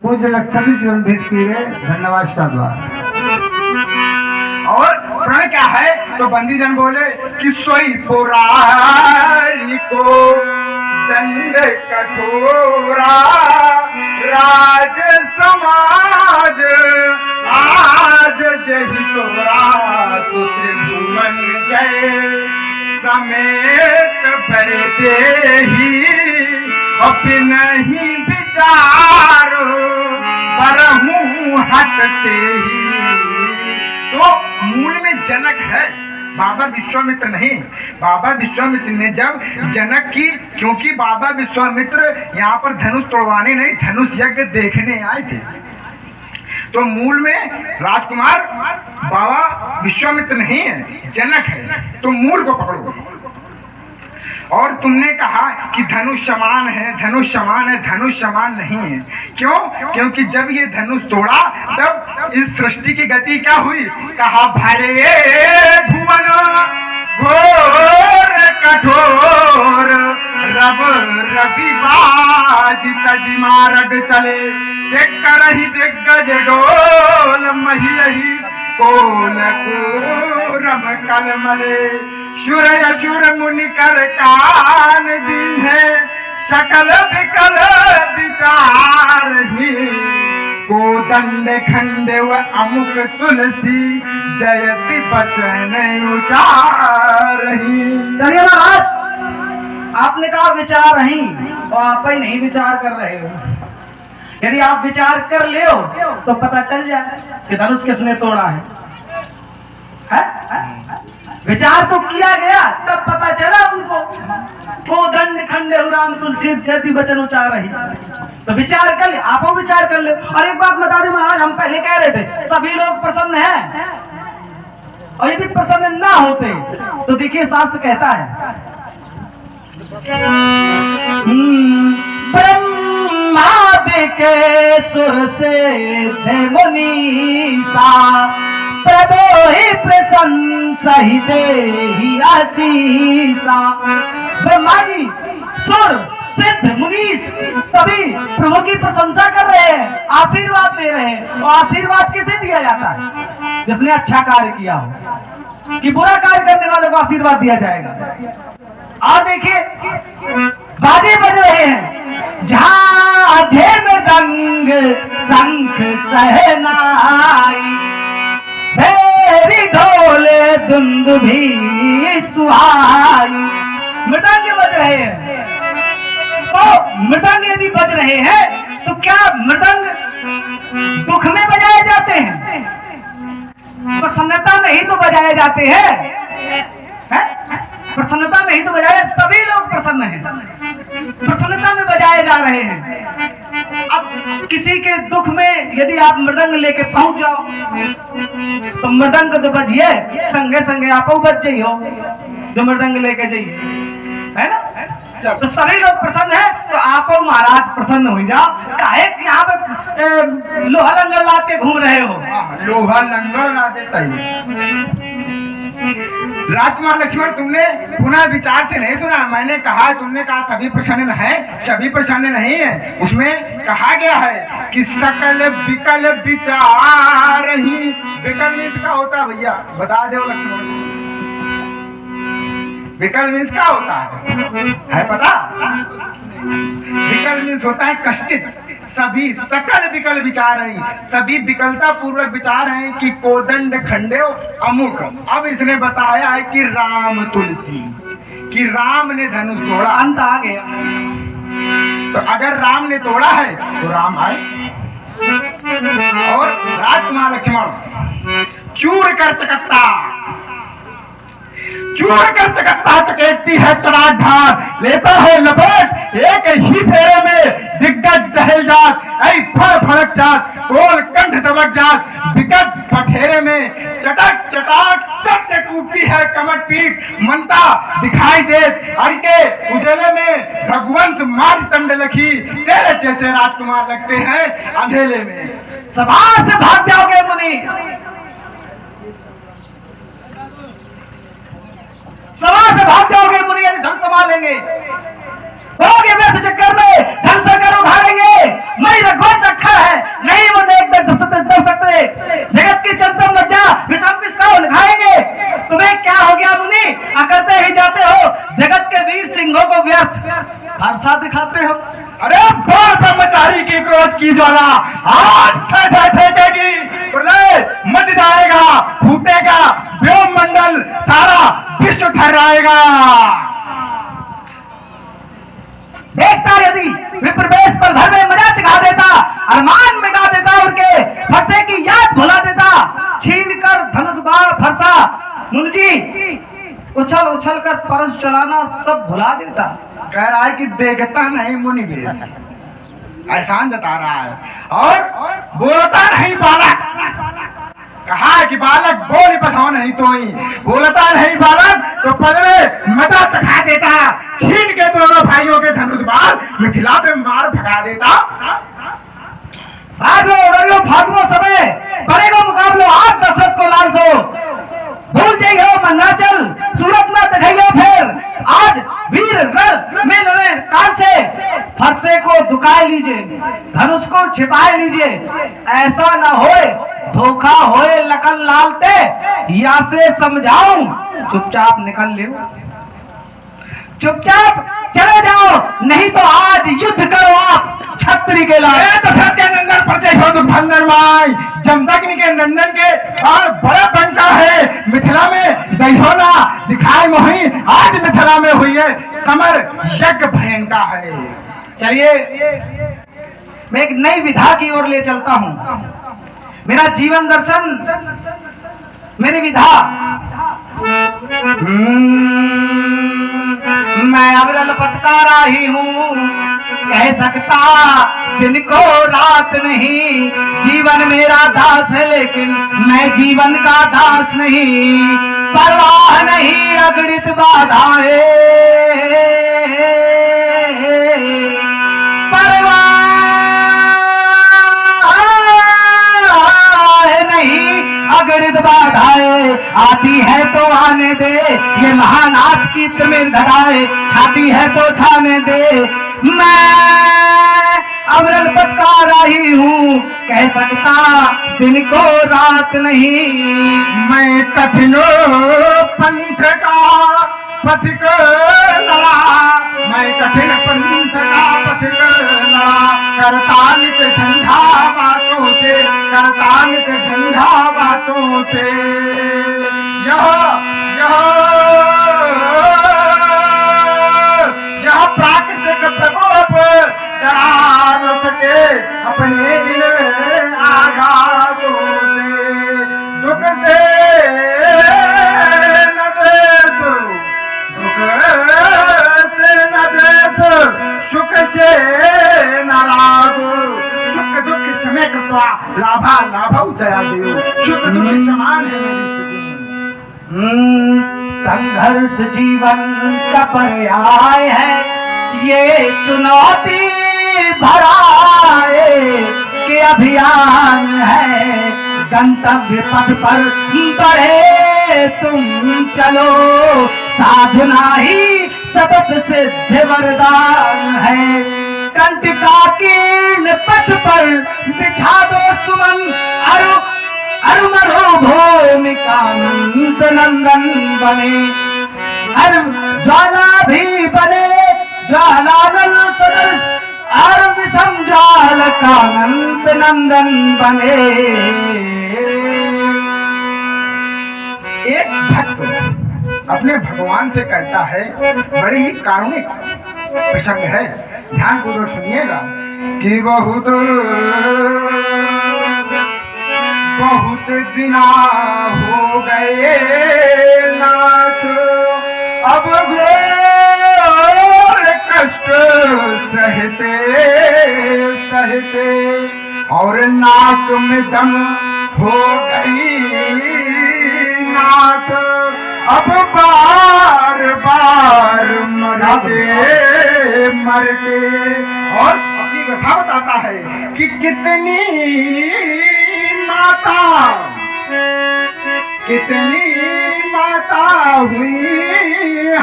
पूज्य लक्ष्मी जी भेंट किए गए। धन्यवाद शाबाश। और प्रण क्या है? तो बंदीजन बोले कि सोई पुरारी को दंड कठोरा, राज समाज आज जही तोरा, तो त्रिभुवन जय समेत भरते ही अपने नहीं विचारो, बरहूं हटते ही। तो मूल में जनक है, बाबा विश्वामित्र नहीं। बाबा विश्वामित्र ने जब जनक की, क्योंकि बाबा विश्वामित्र यहाँ पर धनुष तोड़वाने नहीं, धनुष यज्ञ देखने आए थे, तो मूल में राजकुमार बाबा विश्वामित्र नहीं है, जनक है। तो मूल को पकड़ो। और तुमने कहा कि धनुष समान है, धनुष समान है, धनुष समान नहीं है। क्यों? क्योंकि जब ये धनुष तोड़ा तब इस सृष्टि की गति क्या हुई? कहा भरे भुवन घोर कठोर, रब रविवाज तजी मार्ग चले, चेक करही दिग्गज डोल महियही कोल को रम कल मले, शुर असुर मुनि कर कान दी है, सकल विकल विचार ही कोदंड खंडेव अमुक तुलसी जयति बचन उचारही। चलिए महाराज, आपने कहा विचार नहीं और आप ही नहीं विचार कर रहे हो। यदि आप विचार कर ले हो तो पता चल जाए कि धनुष किसने तोड़ा है? विचार तो किया गया तब पता चला उनको। कोदंड खंडे राम तुलसी जयति बचन उचार रही। तो विचार कर ले, आप विचार कर ले। और एक बात बता दें महाराज, हम पहले कह रहे थे सभी लोग प्रसन्न हैं, और यदि प्रसन्न ना होते तो देखिए शास्त्र कहता है ब्रह्मादि के सुर से थे मुनीसा, प्रभु ही प्रसन्न सही दे ही आशीषा। ब्रह्मा जी, सुर, सिद्ध, मुनीष सभी प्रभु की प्रशंसा कर रहे हैं, आशीर्वाद दे रहे हैं। और आशीर्वाद किसे दिया जाता है? जिसने अच्छा कार्य किया हो, कि बुरा कार्य करने वालों को आशीर्वाद दिया जाएगा। और देखिए बाजे बज रहे हैं, झांझे मृदंग शंख सहनाई, भेरी ढोले दुंदुभी सुहाई। मृदंग बज रहे हैं। तो मृदंग यदि बज रहे हैं तो क्या मृदंग दुख में बजाए जाते हैं? प्रसन्नता में ही तो बजाए जाते हैं, प्रसन्नता में ही तो बजाए। सभी लोग प्रसन्न हैं, प्रसन्नता में बजाए जा रहे हैं। अब किसी के दुख में यदि आप मृदंग लेके पहुंच जाओ तो मृदंग तो बजिए, संगे संगे आप बज जाइयो जो मृदंग लेके जाइए, है ना? तो सभी लोग प्रसन्न हैं, तो आप महाराज प्रसन्न हो जाओ। काहे कि यहाँ पे लोहा लंगर लाते घूम रहे हो? लोहा लंगर ला देता राजकुमार लक्ष्मण, तुमने पुनः विचार से नहीं सुना। मैंने कहा, तुमने कहा सभी प्रसन्न है, सभी प्रसन्न नहीं है। उसमें कहा गया है कि सकल विकल विचार ही। विकल मीन्स क्या होता है भैया, बता दो लक्ष्मण। विकल मीन्स क्या होता है पता? विकल मीन्स होता है कष्टित। सभी सकल विकल विचार हैं, सभी विकलता पूर्वक विचार हैं कि कोदंड खंडेव अमुक। अब इसने बताया है कि राम तुलसी, कि राम ने धनुष तोड़ा, अंत आ गया। तो अगर राम ने तोड़ा है तो राम आए। और राजकुमार लक्ष्मण, चूर कर चकत्ता, चूर कर चकत्ता चकेटती है चराग धार, लेता है लपेट एक ही फेरे में दिग्गज दहल जात, ऐ फड़ फड़क जात, कोल कंठ दबक जात, विकट पठेरे में चटक चटाक चट टूटती है कमर पीठ, मनता दिखाई दे हर के उजेले में रघुवंश मार तंड लखी, तेरे जैसे राजकुमार लगते हैं अंधेले में। सभा से भाग जाओगे मुनि, सभा से भाग जाओगे मुनि, यदि धन संभालेंगे बोलोगे वैसे चक्कर में धन सरकार उठाएंगे। मैं रघुवंश रखा है, नहीं वो देख सकते, जगत की चंचल लज्जा विषम किसका उलझाएंगे। तुम्हें क्या हो गया मुनि, करते ही जाते हो जगत के वीर सिंहों को व्यर्थ हर्षा दिखाते हो। अरे बोल ब्रह्मचारी की क्रोध की ज्वाला आज फेंकेगी, प्रलय मच जाएगा, फूटेगा व्योम मंडल, सारा विश्व ठहराएगा। देखता यदि विप्रवेश पर घर में मजा चखा देता, अरमान मिटा देता, उनके फरसे की याद भुला देता, छीन कर धनुष बाण फरसा मुनि जी उछल उछल कर परस चलाना सब भुला देता। कह रहा है कि देखता नहीं मुनि भी, एहसान जता रहा है। और बोलता नहीं बालक, कहा कि बालक बोल बताओ नहीं तो ही बोलता नहीं बालक, तो पगले मजा चखा देता, छीन के दोनों भाइयों के धनुष बाण मिथिला से मार भगा देता। भागो भागो समय करेगा मुकाबलो आज दशरथ को लाल सो, भूल जाइए मंदाचल सूरत न दिखाइए फिर, आज वीर रण में लड़े कान से, फरसे को दुखाए लीजिए, धनुष को छिपाए लीजिए, ऐसा न होए धोखा होए लखन लालते, या से समझाऊं चुपचाप निकल ले, चुपचाप चले जाओ, नहीं तो आज युद्ध करो आप छत्री के लाल। तो सत्यानंदन प्रदेश गई हो ना दिखाए मोही आज मिथिला में हुई है समर यज्ञ भयन का है। चलिए मैं एक नई विधा की ओर ले चलता हूं। मेरा जीवन दर्शन, मेरी विधा। मैं अविरल पत्कारा ही हूँ, कह सकता दिन को रात नहीं। जीवन मेरा दास है लेकिन मैं जीवन का दास नहीं। परवाह नहीं अगणित बाधाएं, अगणित बाधाएं आती है तो आने दे। ये महानाश की तिमिर धराए छाती है तो छाने दे। मैं अविरल पत्कारा ही हूँ, कह सकता दिन को रात नहीं। मैं कठिनो पंथ का पथिक लड़ा, मैं कठिन पंथ का पथिक लड़ा। करता नित झंझा बातों से, करता नित झंझा बातों से। यह प्राकृतिक प्रकोप डरा न सके अपने इन आघातों से। दुख से न द्वेष, दुख से न द्वेष, सुख से न राग। सुख दुख समय कृत्वा लाभा लाभौ जया देव। सुख दुख समान है मेरी स्थिति में। संघर्ष जीवन का पर्याय है, ये चुनौती भराए के अभियान है। गंतव्य पथ पर बढ़े तुम चलो, साधना ही सतत सिद्ध वरदान है। कंटिका कीर्ण पथ पर बिछा दो सुमन, अरुमरो भूमिका नंद नंदन बने। हर ज्वाला भी बने ज्वालानल सदृश, और विषम ज्वाल का नंद नंदन बने। एक भक्त अपने भगवान से कहता है, बड़ी ही कारुणिक प्रसंग है, ध्यान पूर्वक सुनिएगा कि बहुत दिना हो गए नाथ, अब घोर कष्ट सहते सहते, और नाक में दम हो गई नाथ। अब बार बार मरते मरते, और अपनी कथा बताता है कि कितनी माता हुई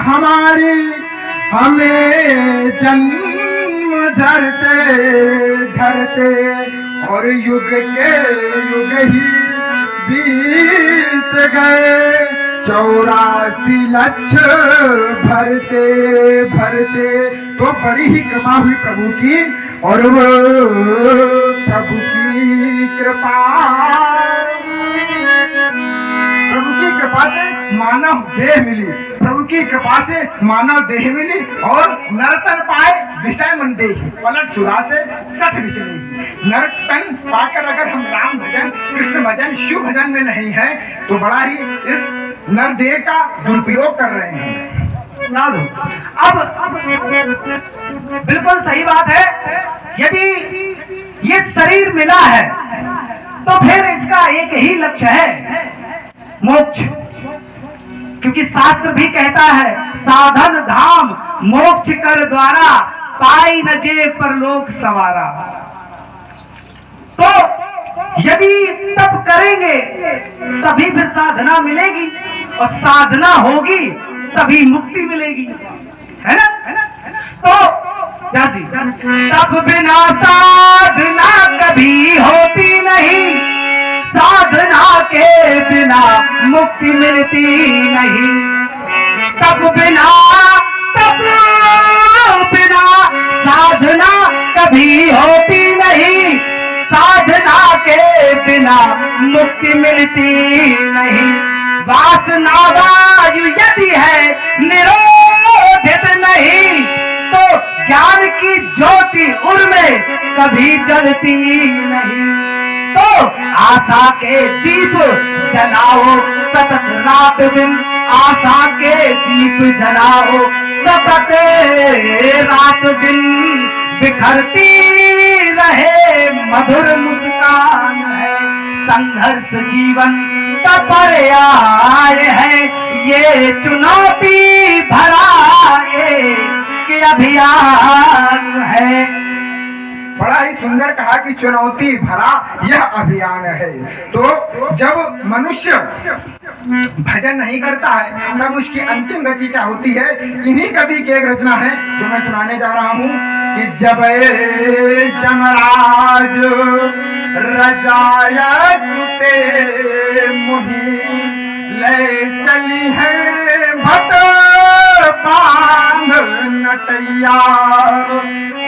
हमारी, हमें जन्म धरते धरते, और युग के युग ही बीत गए। 84 लक्ष भरते भरते, तो बड़ी ही कृपा हुई प्रभु की, और वो प्रभु की कृपा, प्रभु की कृपा से मानव देह मिली, प्रभु की कृपा से मानव देह मिली, और नरतन पाए विषय मन देही, पलट सुधा से सठ विषय नहीं। नरतन पाकर अगर हम राम भजन कृष्ण भजन शिव भजन में नहीं है, तो बड़ा ही इस नरदेह का दुरुपयोग कर रहे हैं। साधु, अब बिल्कुल सही बात है। यदि ये शरीर मिला है तो फिर इसका एक ही लक्ष्य है, मोक्ष। क्योंकि शास्त्र भी कहता है, साधन धाम मोक्ष कर द्वारा, पाई न जे परलोक सवारा। तो यदि तप करेंगे तभी फिर साधना मिलेगी, और साधना होगी तभी मुक्ति मिलेगी, है ना? तो क्या जी, तप बिना साधना कभी होती नहीं, साधना के बिना मुक्ति मिलती नहीं। तप बिना साधना कभी होती नहीं, साधना के बिना मुक्ति मिलती नहीं। वासना वायु यदि है निरोधित नहीं, तो ज्ञान की ज्योति उनमें कभी जलती नहीं। तो आशा के दीप जलाओ सतत रात दिन, आशा के दीप जलाओ सतत रात दिन, बिखरती रहे मधुर मुस्कान है। संघर्ष जीवन का पर्याय है, ये चुनौती भरा ये अभियान है। बड़ा ही सुंदर कहा कि चुनौती भरा यह अभियान है। तो जब मनुष्य भजन नहीं करता है तब उसकी अंतिम गति क्या होती है। इन्हीं कवि की एक रचना है जो मैं सुनाने जा रहा हूँ कि जब यमराज रजाया सुते मुहि ले चली है भट बांध नटैया।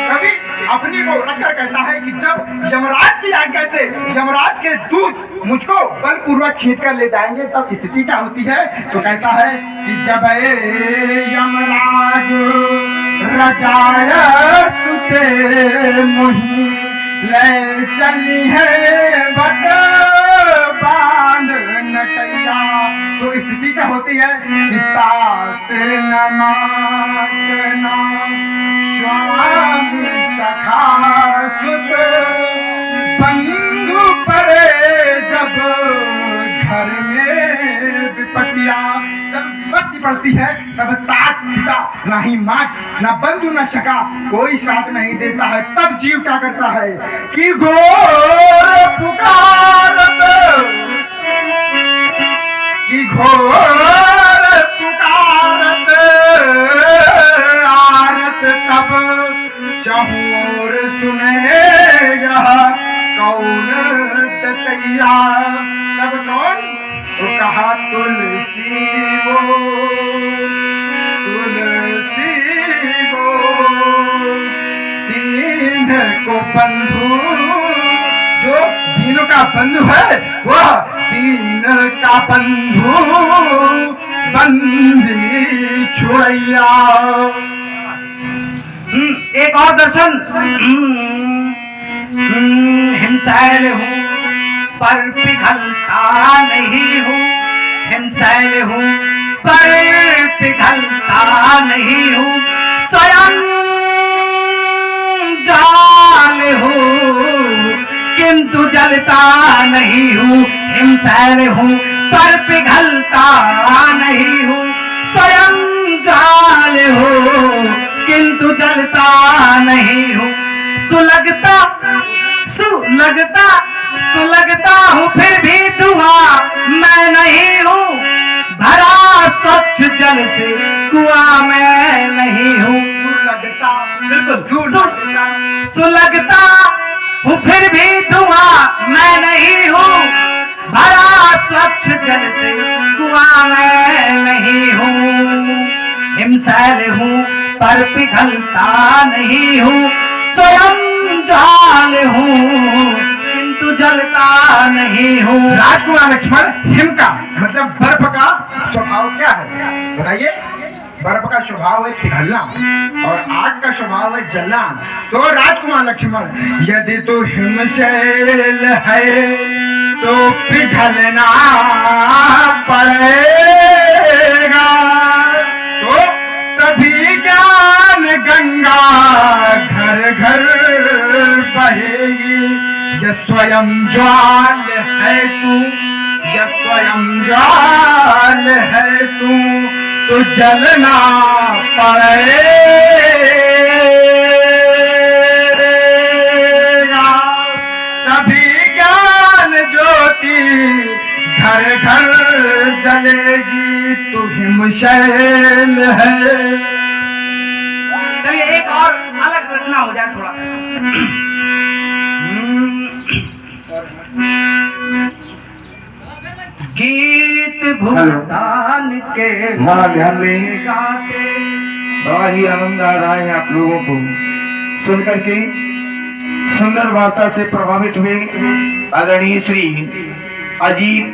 कवि अपनी को रखकर कहता है कि जब यमराज की आज्ञा से यमराज के दूत मुझको बलपूर्वक खींच कर ले जाएंगे तब स्थिति क्या होती है। तो कहता है कि जब यमराज रजाया सुते मुहि ले चली है भट बांध नटैया। तो स्थिति क्या होती है कि तात नमातना स्वामी सखा सुत बंधु पड़े जब घर में विपत्तियां। जब विपत्ति पड़ती है तब तात पिता ना ही माँ ना बंधु न सका कोई साथ नहीं देता है। तब जीव क्या करता है कि घोर पुकारत कि घोर पुकारत आरत तब चहुर सुने कौन दतैया। तब कौन तो कहा तुलसी वो दीन को बंधु जो दीनों का बंधु है वह दीन का बंधु बंदी छुड़ैया। एक और दर्शन। हिमशैल हूँ पर पिघलता नहीं हूँ, हिमशैल हूँ पर पिघलता नहीं हूँ, स्वयं जाल हूँ किंतु जलता नहीं हूँ। हिमशैल हूँ पर पिघलता नहीं हूँ, स्वयं जाल हूँ किंतु जलता नहीं हूँ। सुलगता सुलगता सुलगता हूँ फिर भी धुआं मैं नहीं हूँ, भरा स्वच्छ जल से कुआं मैं नहीं हूँ। सुलगता बिल्कुल सुलगता हूँ फिर भी धुआं मैं नहीं हूँ, भरा स्वच्छ जल से कुआं मैं नहीं हूँ। हिमशैल हूँ पर पिघलता नहीं हूँ, स्वयं जाल हूँ किंतु जलता नहीं हूँ। राजकुमार लक्ष्मण हिम का मतलब बर्फ का स्वभाव क्या है बताइए। बर्फ का स्वभाव है पिघलना और आग का स्वभाव है जलना। तो राजकुमार लक्ष्मण यदि तो हिमशैल है तो पिघलना पड़ेगा, तो तभी ज्ञान गंगा घर घर बहेगी। ये स्वयं ज्वाल है तू, ये स्वयं ज्वाल है तू, तो जलना पड़ेगा। तभी ज्ञान ज्योति घर घर जलेगी, तू हिमशैल है। चलिए एक और अलग रचना हो जाए थोड़ा। गीत भूटान के हाँ, ध्यान दें। गाते बड़ा ही आनंद आ रहा है आप लोगों को सुनकर के। सुंदर वार्ता से प्रभावित हुए आदरणीय श्री अजीत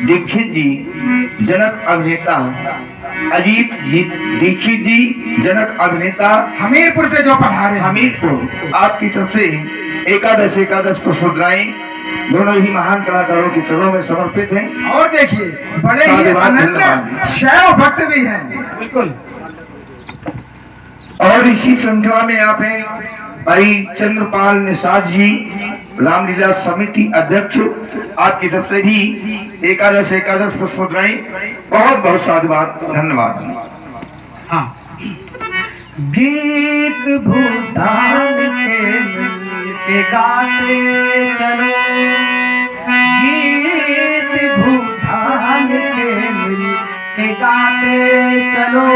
दीक्षित जी जनक अभिनेता अजीत जी दीक्षित जी, जनक अभिनेता हमीरपुर से जो पधारे हैं। हमीरपुर, आपकी तरफ से एकादश पुष्प मुद्राएं दोनों ही महान कलाकारों के चरणों में समर्पित हैं। और देखिए बड़े ही धन्यवाद, अनन्य धन्यवाद। शैव भक्त भी हैं। बिल्कुल। और इसी श्रृंखला में आप हैं भाई चंद्रपाल निषाद जी, रामलीला समिति अध्यक्ष, आपकी तरफ से भी एकादश पुष्प मुद्राएं, बहुत बहुत साधुवाद, धन्यवाद। हाँ। गीत भूटान के मिल के गाते चलो, गीत भूटान के मिल के गाते चलो,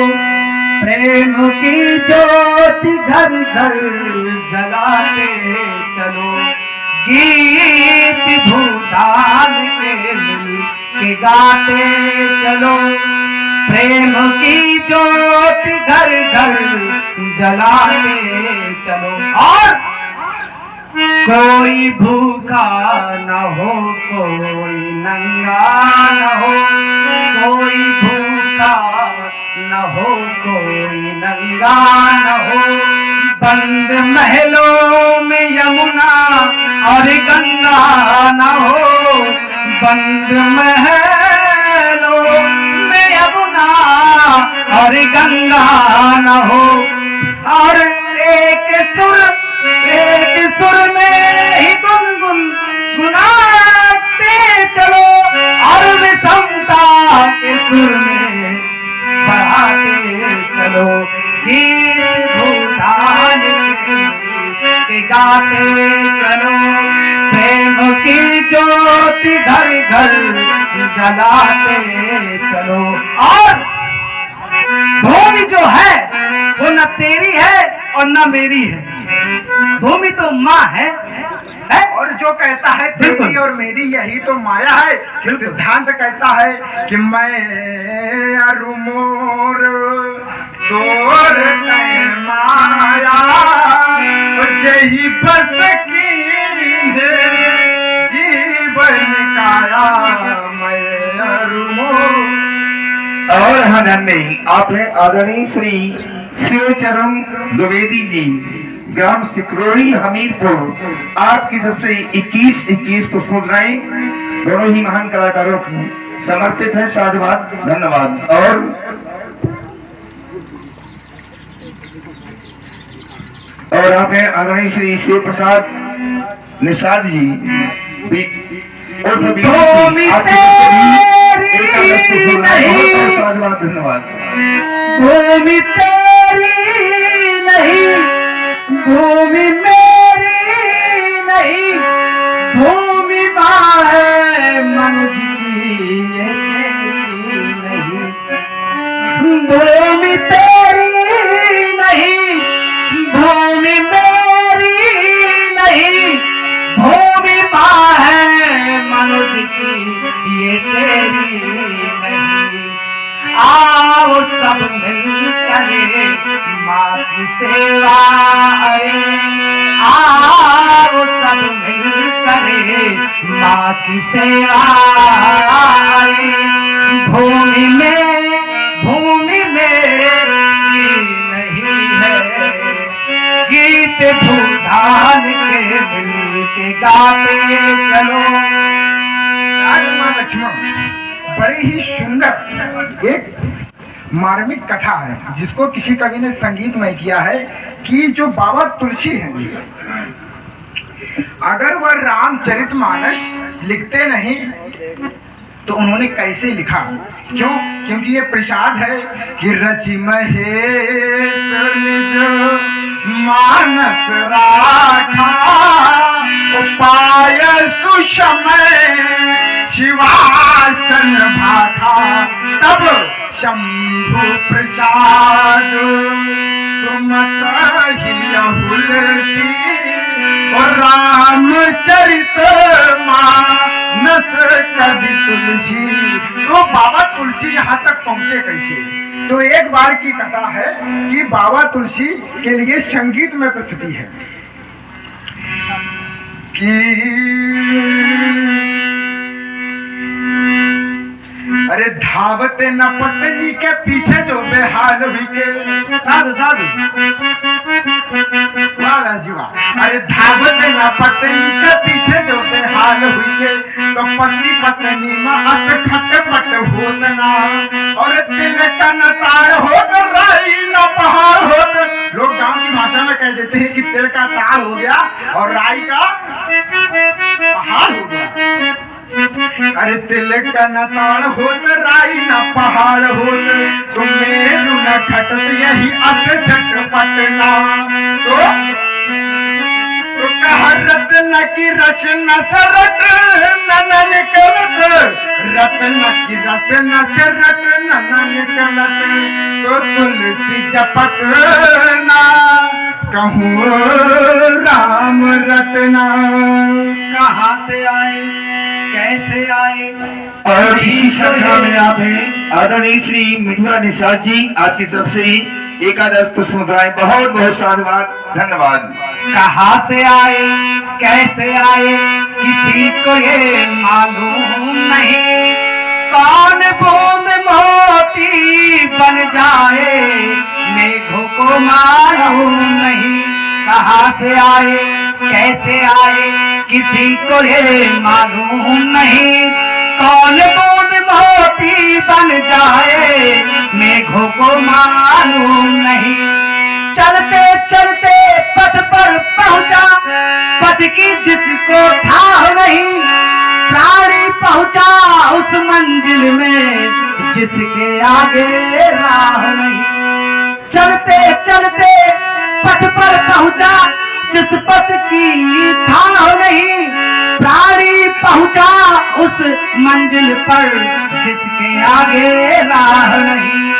प्रेम की ज्योति घर घर जलाते चलो, गीत भूटान के मिल के गाते चलो, प्रेम की ज्योति घर घर जलाते चलो। और कोई भूखा न हो, कोई नंगा न हो, कोई भूखा न हो, कोई नंगा न हो, बंद महलों में यमुना और गंगा न हो, बंद महलों में यमुना और गंगा न हो, और एक सुर में ही गुनगुन गुनाते चलो, और विषमता के सुर में बढ़ाते चलो, गीत भूटान के गाते चलो, प्रेम की ज्योति घर घर जलाते चलो। और भूमि जो है वो न तेरी है और न मेरी है, भूमि तो माँ है? और जो कहता है तेरी और मेरी, यही तो माया है। सिद्धांत कहता है कि मैं अरु मोर तोर तय माया, यही बस की जीवन काया, मैं अरु मोर। और हनन्ने आप हैं आदरणीय श्री शिवचरण द्विवेदी जी, ग्राम सिकरोड़ी हमीरपुर, आपकी तरफ से 21 पुष्प मुद्राएं दोनों ही महान कलाकारों की समर्पित है, साधुवाद, धन्यवाद। और आप हैं आदरणीय श्री शिव प्रसाद निषाद जी, साधुवाद, धन्यवाद। भूमि तेरी नहीं, भूमि मेरी नहीं, भूमि माँ है मनुष्य की, ये तेरी नहीं, भूमि तेरी नहीं, भूमि मेरी नहीं, भूमि माँ है मनुष्य की, ये तेरी नहीं। आओ सब मिल करे माँ की सेवा है, आओ सब मिल करे माँ की सेवा है, भूमि में नहीं है, गीत भूटान के मिल के गाते चलो। लक्ष्मण, बड़ी ही सुंदर एक मार्मिक कथा है, जिसको किसी कवि ने संगीतमय किया है कि जो बाबा तुलसी हैं, अगर वह रामचरितमानस लिखते नहीं तो उन्होंने कैसे लिखा? क्यों? क्योंकि ये प्रसाद है कि रचि महेश निज मानस राखा, उपाय सुषमय शिवासन भाखा, तब शंभु प्रसाद सुमत ही अहुलसी, और रामचरित मानस कवि तुलसी। तो बाबा तुलसी यहाँ तक पहुँचे कैसे? तो एक बार की कथा है कि बाबा तुलसी के लिए संगीत में प्रस्तुति है कि अरे धावते न पत्नी के पीछे जो बेहाल हुई के। साधु साधु। वाह जीवा। अरे धावते न पत्नी के पीछे जो बेहाल हुई के, तो पति पत्नी में अस खटपट होतना, और तिल का नतार होत राई न पहाड़ होत। लोग गांव की भाषा में कह देते हैं कि तिल का तार हो गया और राई का पहाड़ हो गया। अरे तिल का नतार होत राई न पहाड़ होत, तुम मेरू न खटत यही अस झटपटना। तो कहा रत्न की रस न सरट न निकलत, रत्न की रस न सरट न निकलत, तो तुलसी जपतना कहूँ राम रटना। कहाँ से आए कैसे आए। और इसी श्रद्धा में आप हैं आदरणीय श्री मिथिला निषाद जी, आपकी तरफ से एकादश पुष्प मुद्राएं। बहुत बहुत साधुवाद, धन्यवाद। कहाँ से आए कैसे आए किसी को ये मालूम नहीं, कौन बूंद मोती बन जाए मेघों को मालूम नहीं। कहाँ से आए कैसे आए किसी को ये मालूम नहीं, कौन बूंद मोती बन जाए मेघों को मालूम नहीं। चलते चलते पथ पर पहुंचा पथ की जिसको ठाह नहीं, प्राणी पहुंचा उस मंजिल में जिसके आगे राह नहीं। चलते चलते पथ पर पहुंचा जिस पथ की ठाह नहीं, प्राणी पहुंचा उस मंजिल पर जिसके आगे राह नहीं।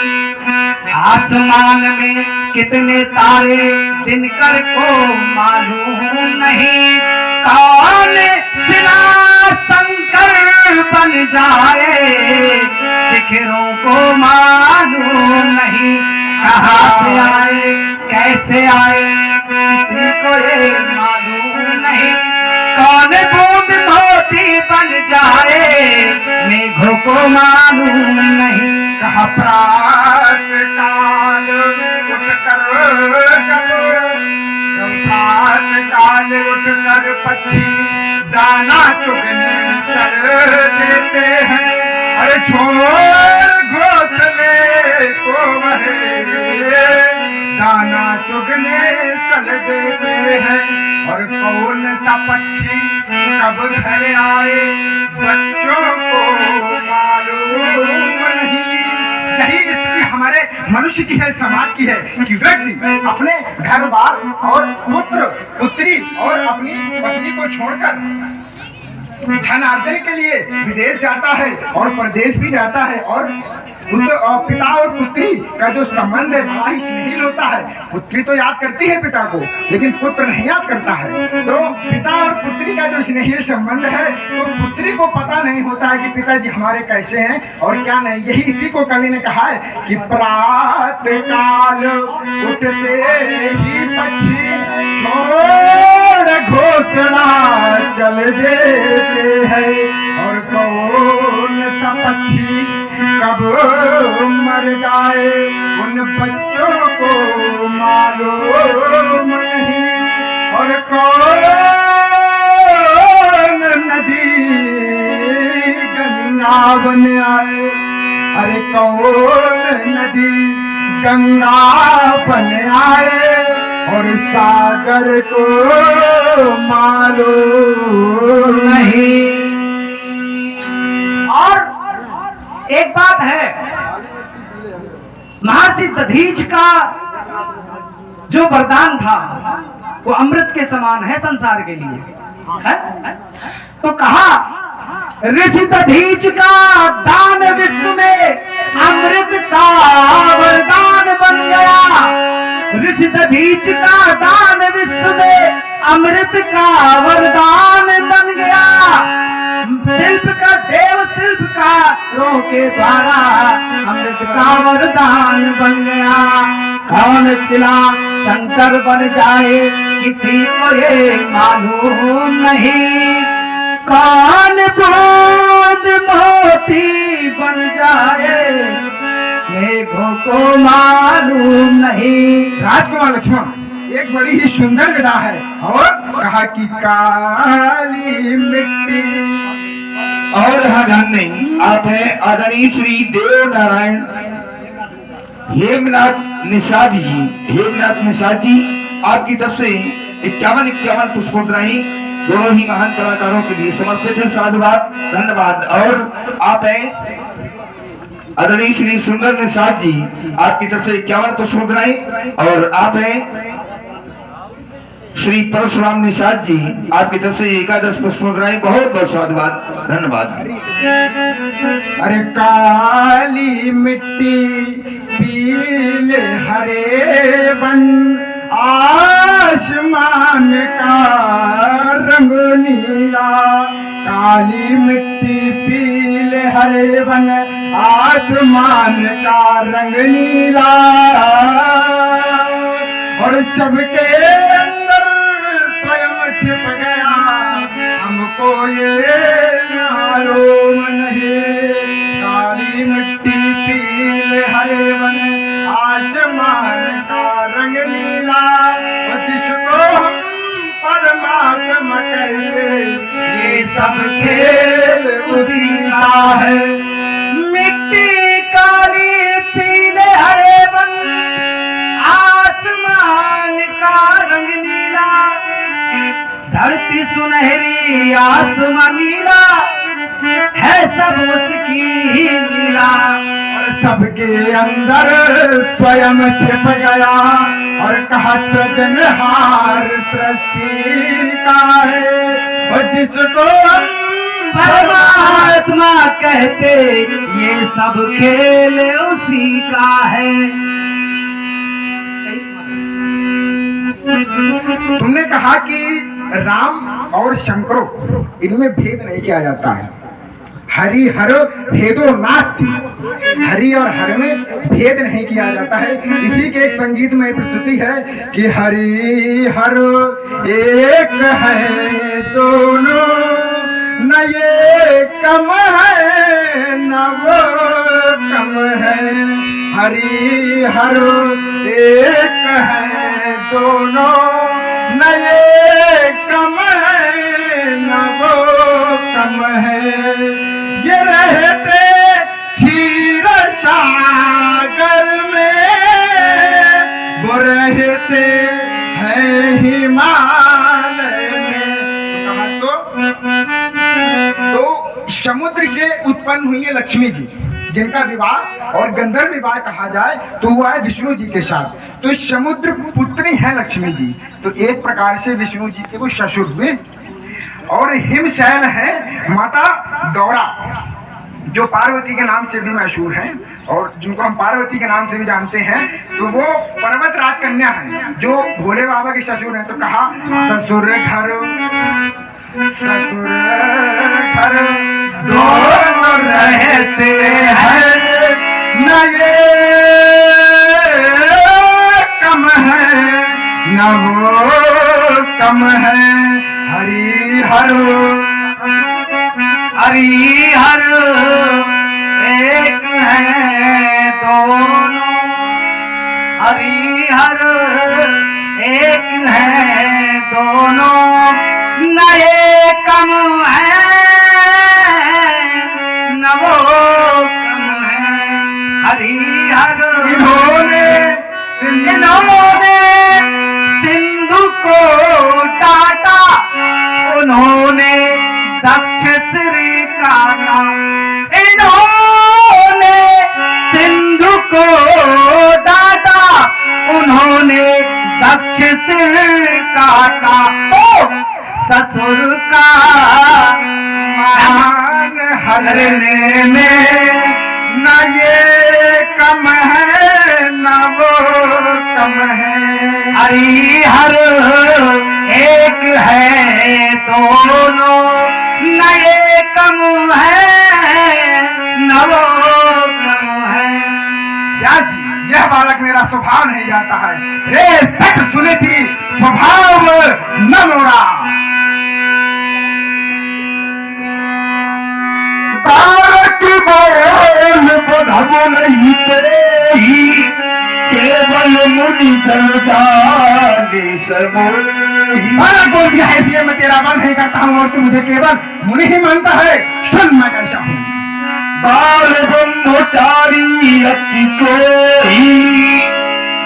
आसमान में कितने तारे दिनकर को मालूम नहीं, कौन सिला शंकर बन जाए शिखरों को मालूम नहीं। कहाँ से आए कैसे आए किसी को ये मालूम नहीं, कौन बूंद मोती बन जाए मेघों को मालूम नहीं। कहा प्रात काल उठकर प्रात काल उठकर पक्षी दाना चुगने चल देते हैं। अरे छोड़ घोंसले को वह दाना चुगने चल देते हैं। और कौन सा पक्षी कब घर आए बच्चों को मालूम नहीं। यही स्थिति हमारे मनुष्य की है, समाज की है कि व्यक्ति अपने घर बार और पुत्र पुत्री और अपनी पत्नी को छोड़कर धन अर्जन के लिए विदेश जाता है और प्रदेश भी जाता है, और पिता और पुत्री का जो संबंध है बड़ा ही स्नेहिल होता है। पुत्री तो याद करती है पिता को, लेकिन पुत्र नहीं याद करता है। तो पिता और पुत्री का जो स्नेहिल संबंध है, तो पुत्री को पता नहीं होता है कि पिताजी हमारे कैसे हैं और क्या नहीं। यही इसी को कवि ने कहा है कि प्रात काल उठते ही पक्षी छोड़ घोषणा चल देते हैं। और कौन सा पक्षी कब मर जाए उन बच्चों को मालूम नहीं। और कौन नदी गंगा बन आए, अरे कौन नदी गंगा बन आए और सागर को मालूम नहीं। और एक बात है, महर्षि दधीच का जो वरदान था वो अमृत के समान है संसार के लिए है? तो कहा ऋषि दधीच का दान विश्व में अमृत का वरदान बन गया। ऋषि दधीच का दान विश्व में अमृत का वरदान बन गया। शिल्प का देव शिल्पकारों के द्वारा अमृत का वरदान बन गया। कौन शिला शंकर बन जाए किसी को ये मालूम नहीं, कौन बूंद मोती बन जाए मेघों को मालूम नहीं। राजकुमार लक्ष्मण एक बड़ी ही सुंदर विधा है और कहा कि काली मिट्टी। और हाँ ध्यान नहीं, आप हैं आदरणीय श्री देव नारायण हेमनाथ निषाद जी। हेमनाथ निषाद जी आपकी तरफ से 51 पुष्पोद्राही दोनों ही महान कलाकारों के लिए समर्पित है। साधुवाद, धन्यवाद। और आप हैं आदरणीय श्री सुंदर निषाद जी, आपकी तरफ से 51 पुष्पोद्राही। और आप हैं श्री परशुराम निषाद जी, आपकी तरफ से 11 पुष्पोद्राही। बहुत बहुत साधुवाद, धन्यवाद। अरे काली मिट्टी पीले हरे बन आसमान का रंग नीला। काली मिट्टी पीले हरे बन आसमान का रंग नीला। और सबके अंदर स्वयं छिप गया हमको ये मालूम नहीं। काली मिट्टी पीले हरे बन आसमान का रंग नीला। जिसको हम परमात्मा कहते ये सब खेल उसी का है। मिट्टी काली पीले हरे बन आसमान का रंग नीला। धरती सुनहरी आसमान नीला है सब उसकी लीला। और सबके अंदर स्वयं छिप गया और कहा सृजनहार सृष्टि का है। और जिसको हम परमात्मा कहते ये सब खेल उसी का है। तुमने कहा कि राम और शंकरो इनमें भेद नहीं किया जाता है। हरि हर भेदो नास्ति, हरि और हर में भेद नहीं किया जाता है। इसी के एक संगीत में प्रस्तुति है कि हरि हर एक है दोनों, न ये कम है न वो कम है। हरि हर एक है दोनों, न ये कम है न वो कम है। ये रहते क्षीर सागर में, वो रहते हैं हिमालय में। तो समुद्र से उत्पन्न हुई है लक्ष्मी जी, जिनका विवाह और गंधर्व विवाह कहा जाए तो हुआ है विष्णु जी के साथ। तो समुद्र पुत्री है लक्ष्मी जी। तो एक प्रकार से विष्णु जी के वो ससुर हुए। और हिमशैल है माता गौरा, जो पार्वती के नाम से भी मशहूर हैं और जिनको हम पार्वती के नाम से भी जानते हैं। तो वो पर्वत राजकन्या है जो भोले बाबा के ससुर हैं। तो कहा ससुर घर दोनों रहते हैं, न ये कम है न वो कम है। हरि हर हरि हर एक है दोनों, हरि हर एक है दोनों, न ये कम है न वो कम है। हरि हर इन्होंने सिंधु को काटा, उन्होंने दक्ष श्री काटा। इन्होंने सिंधु को डाटा, उन्होंने दक्ष श्री काटा। तो ससुर का मान हरने में न ये कम है न वो कम है। हरि हर एक है दोनों, न ये कम है न वो कम है। यह बालक मेरा स्वभाव नहीं जाता है। रे सच सुने थी स्वभाव न मोरा। अब नहीं तेरी केवल मुनि जन जाने समोही। मैंने बोल दिया है इसलिए मैं तेरा वध नहीं करता हूँ और तू मुझे केवल मुनि ही मानता है। सुन मैं कैसा हूँ। बाल ब्रह्मचारी अति कोई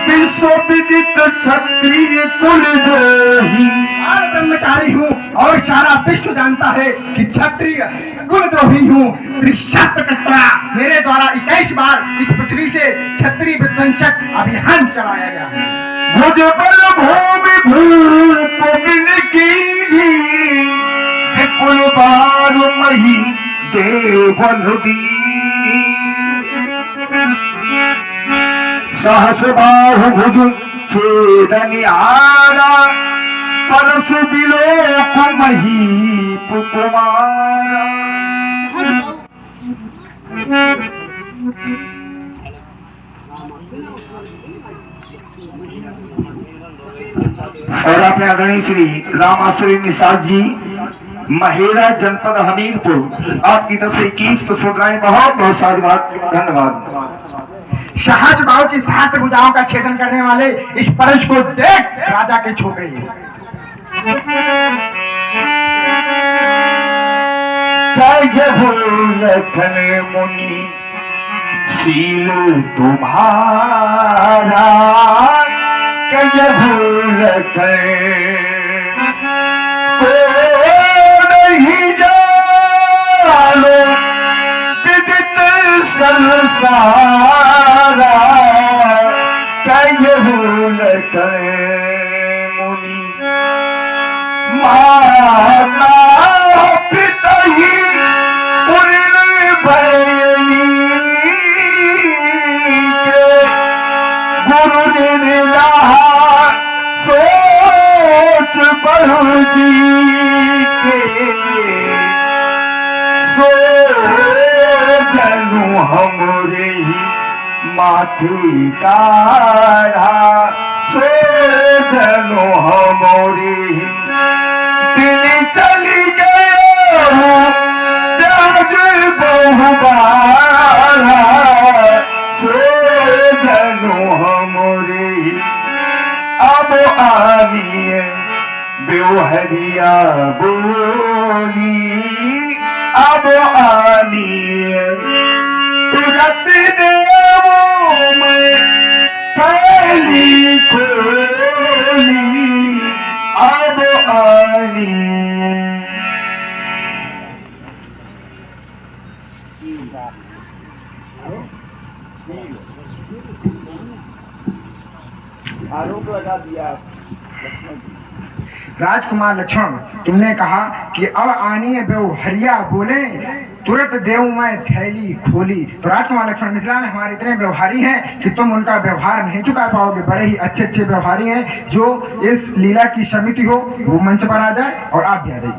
विश्व विदित क्षत्रिय कुल द्रोही। बाल ब्रह्मचारी हूँ और सारा विश्व जानता है कि क्षत्रिय कुलद्रोही हूँ। त्रिशत कट्टा मेरे द्वारा 21 बार इस पृथ्वी से क्षत्रिय विध्वंसक अभियान चलाया गया है। भुज बल भूमि भूप मिल की विपुल बारु मही देवन दीनी। सहस बाहु भुज छेदनि आरा परसु बिलोक मही पुकुमारा। और अपने आदरणीय श्री रामाश्री निषाद जी महेरा जनपद हमीरपुर आपकी तरफ से 21 पुष्पराएं बहुत बहुत साधुवाद धन्यवाद। सहज भाव की सहस्त्र भुजाओं का छेदन करने वाले इस परश को देख राजा के छोकरे। लखन मुनि सील तुम्हारा कह भूल को नहीं जानो विदित संसारा कह भूल मुनि माता पिता ही गुरु ने सोच बहु जी के सो जनू हमरे ही माथे काढ़ा सो जनू हमरे ही दिल चली गए बहुबारा सो जनू हमरे अब आनिए बेवहरिया बोली अब आनिए तुरंत देवों में पहली खोली अब आनिए। आरोप लगा दिया। राजकुमार लक्ष्मण तुमने कहा कि अब आनी व्यवहारिया बोले तुरंत देव मैं थैली खोली। तो राजकुमार लक्ष्मण मिथिला में हमारे इतने व्यवहारी हैं कि तुम उनका व्यवहार नहीं चुका पाओगे। बड़े ही अच्छे अच्छे व्यवहारी हैं। जो इस लीला की समिति हो वो मंच पर आ जाए और आप भी आ जाइए।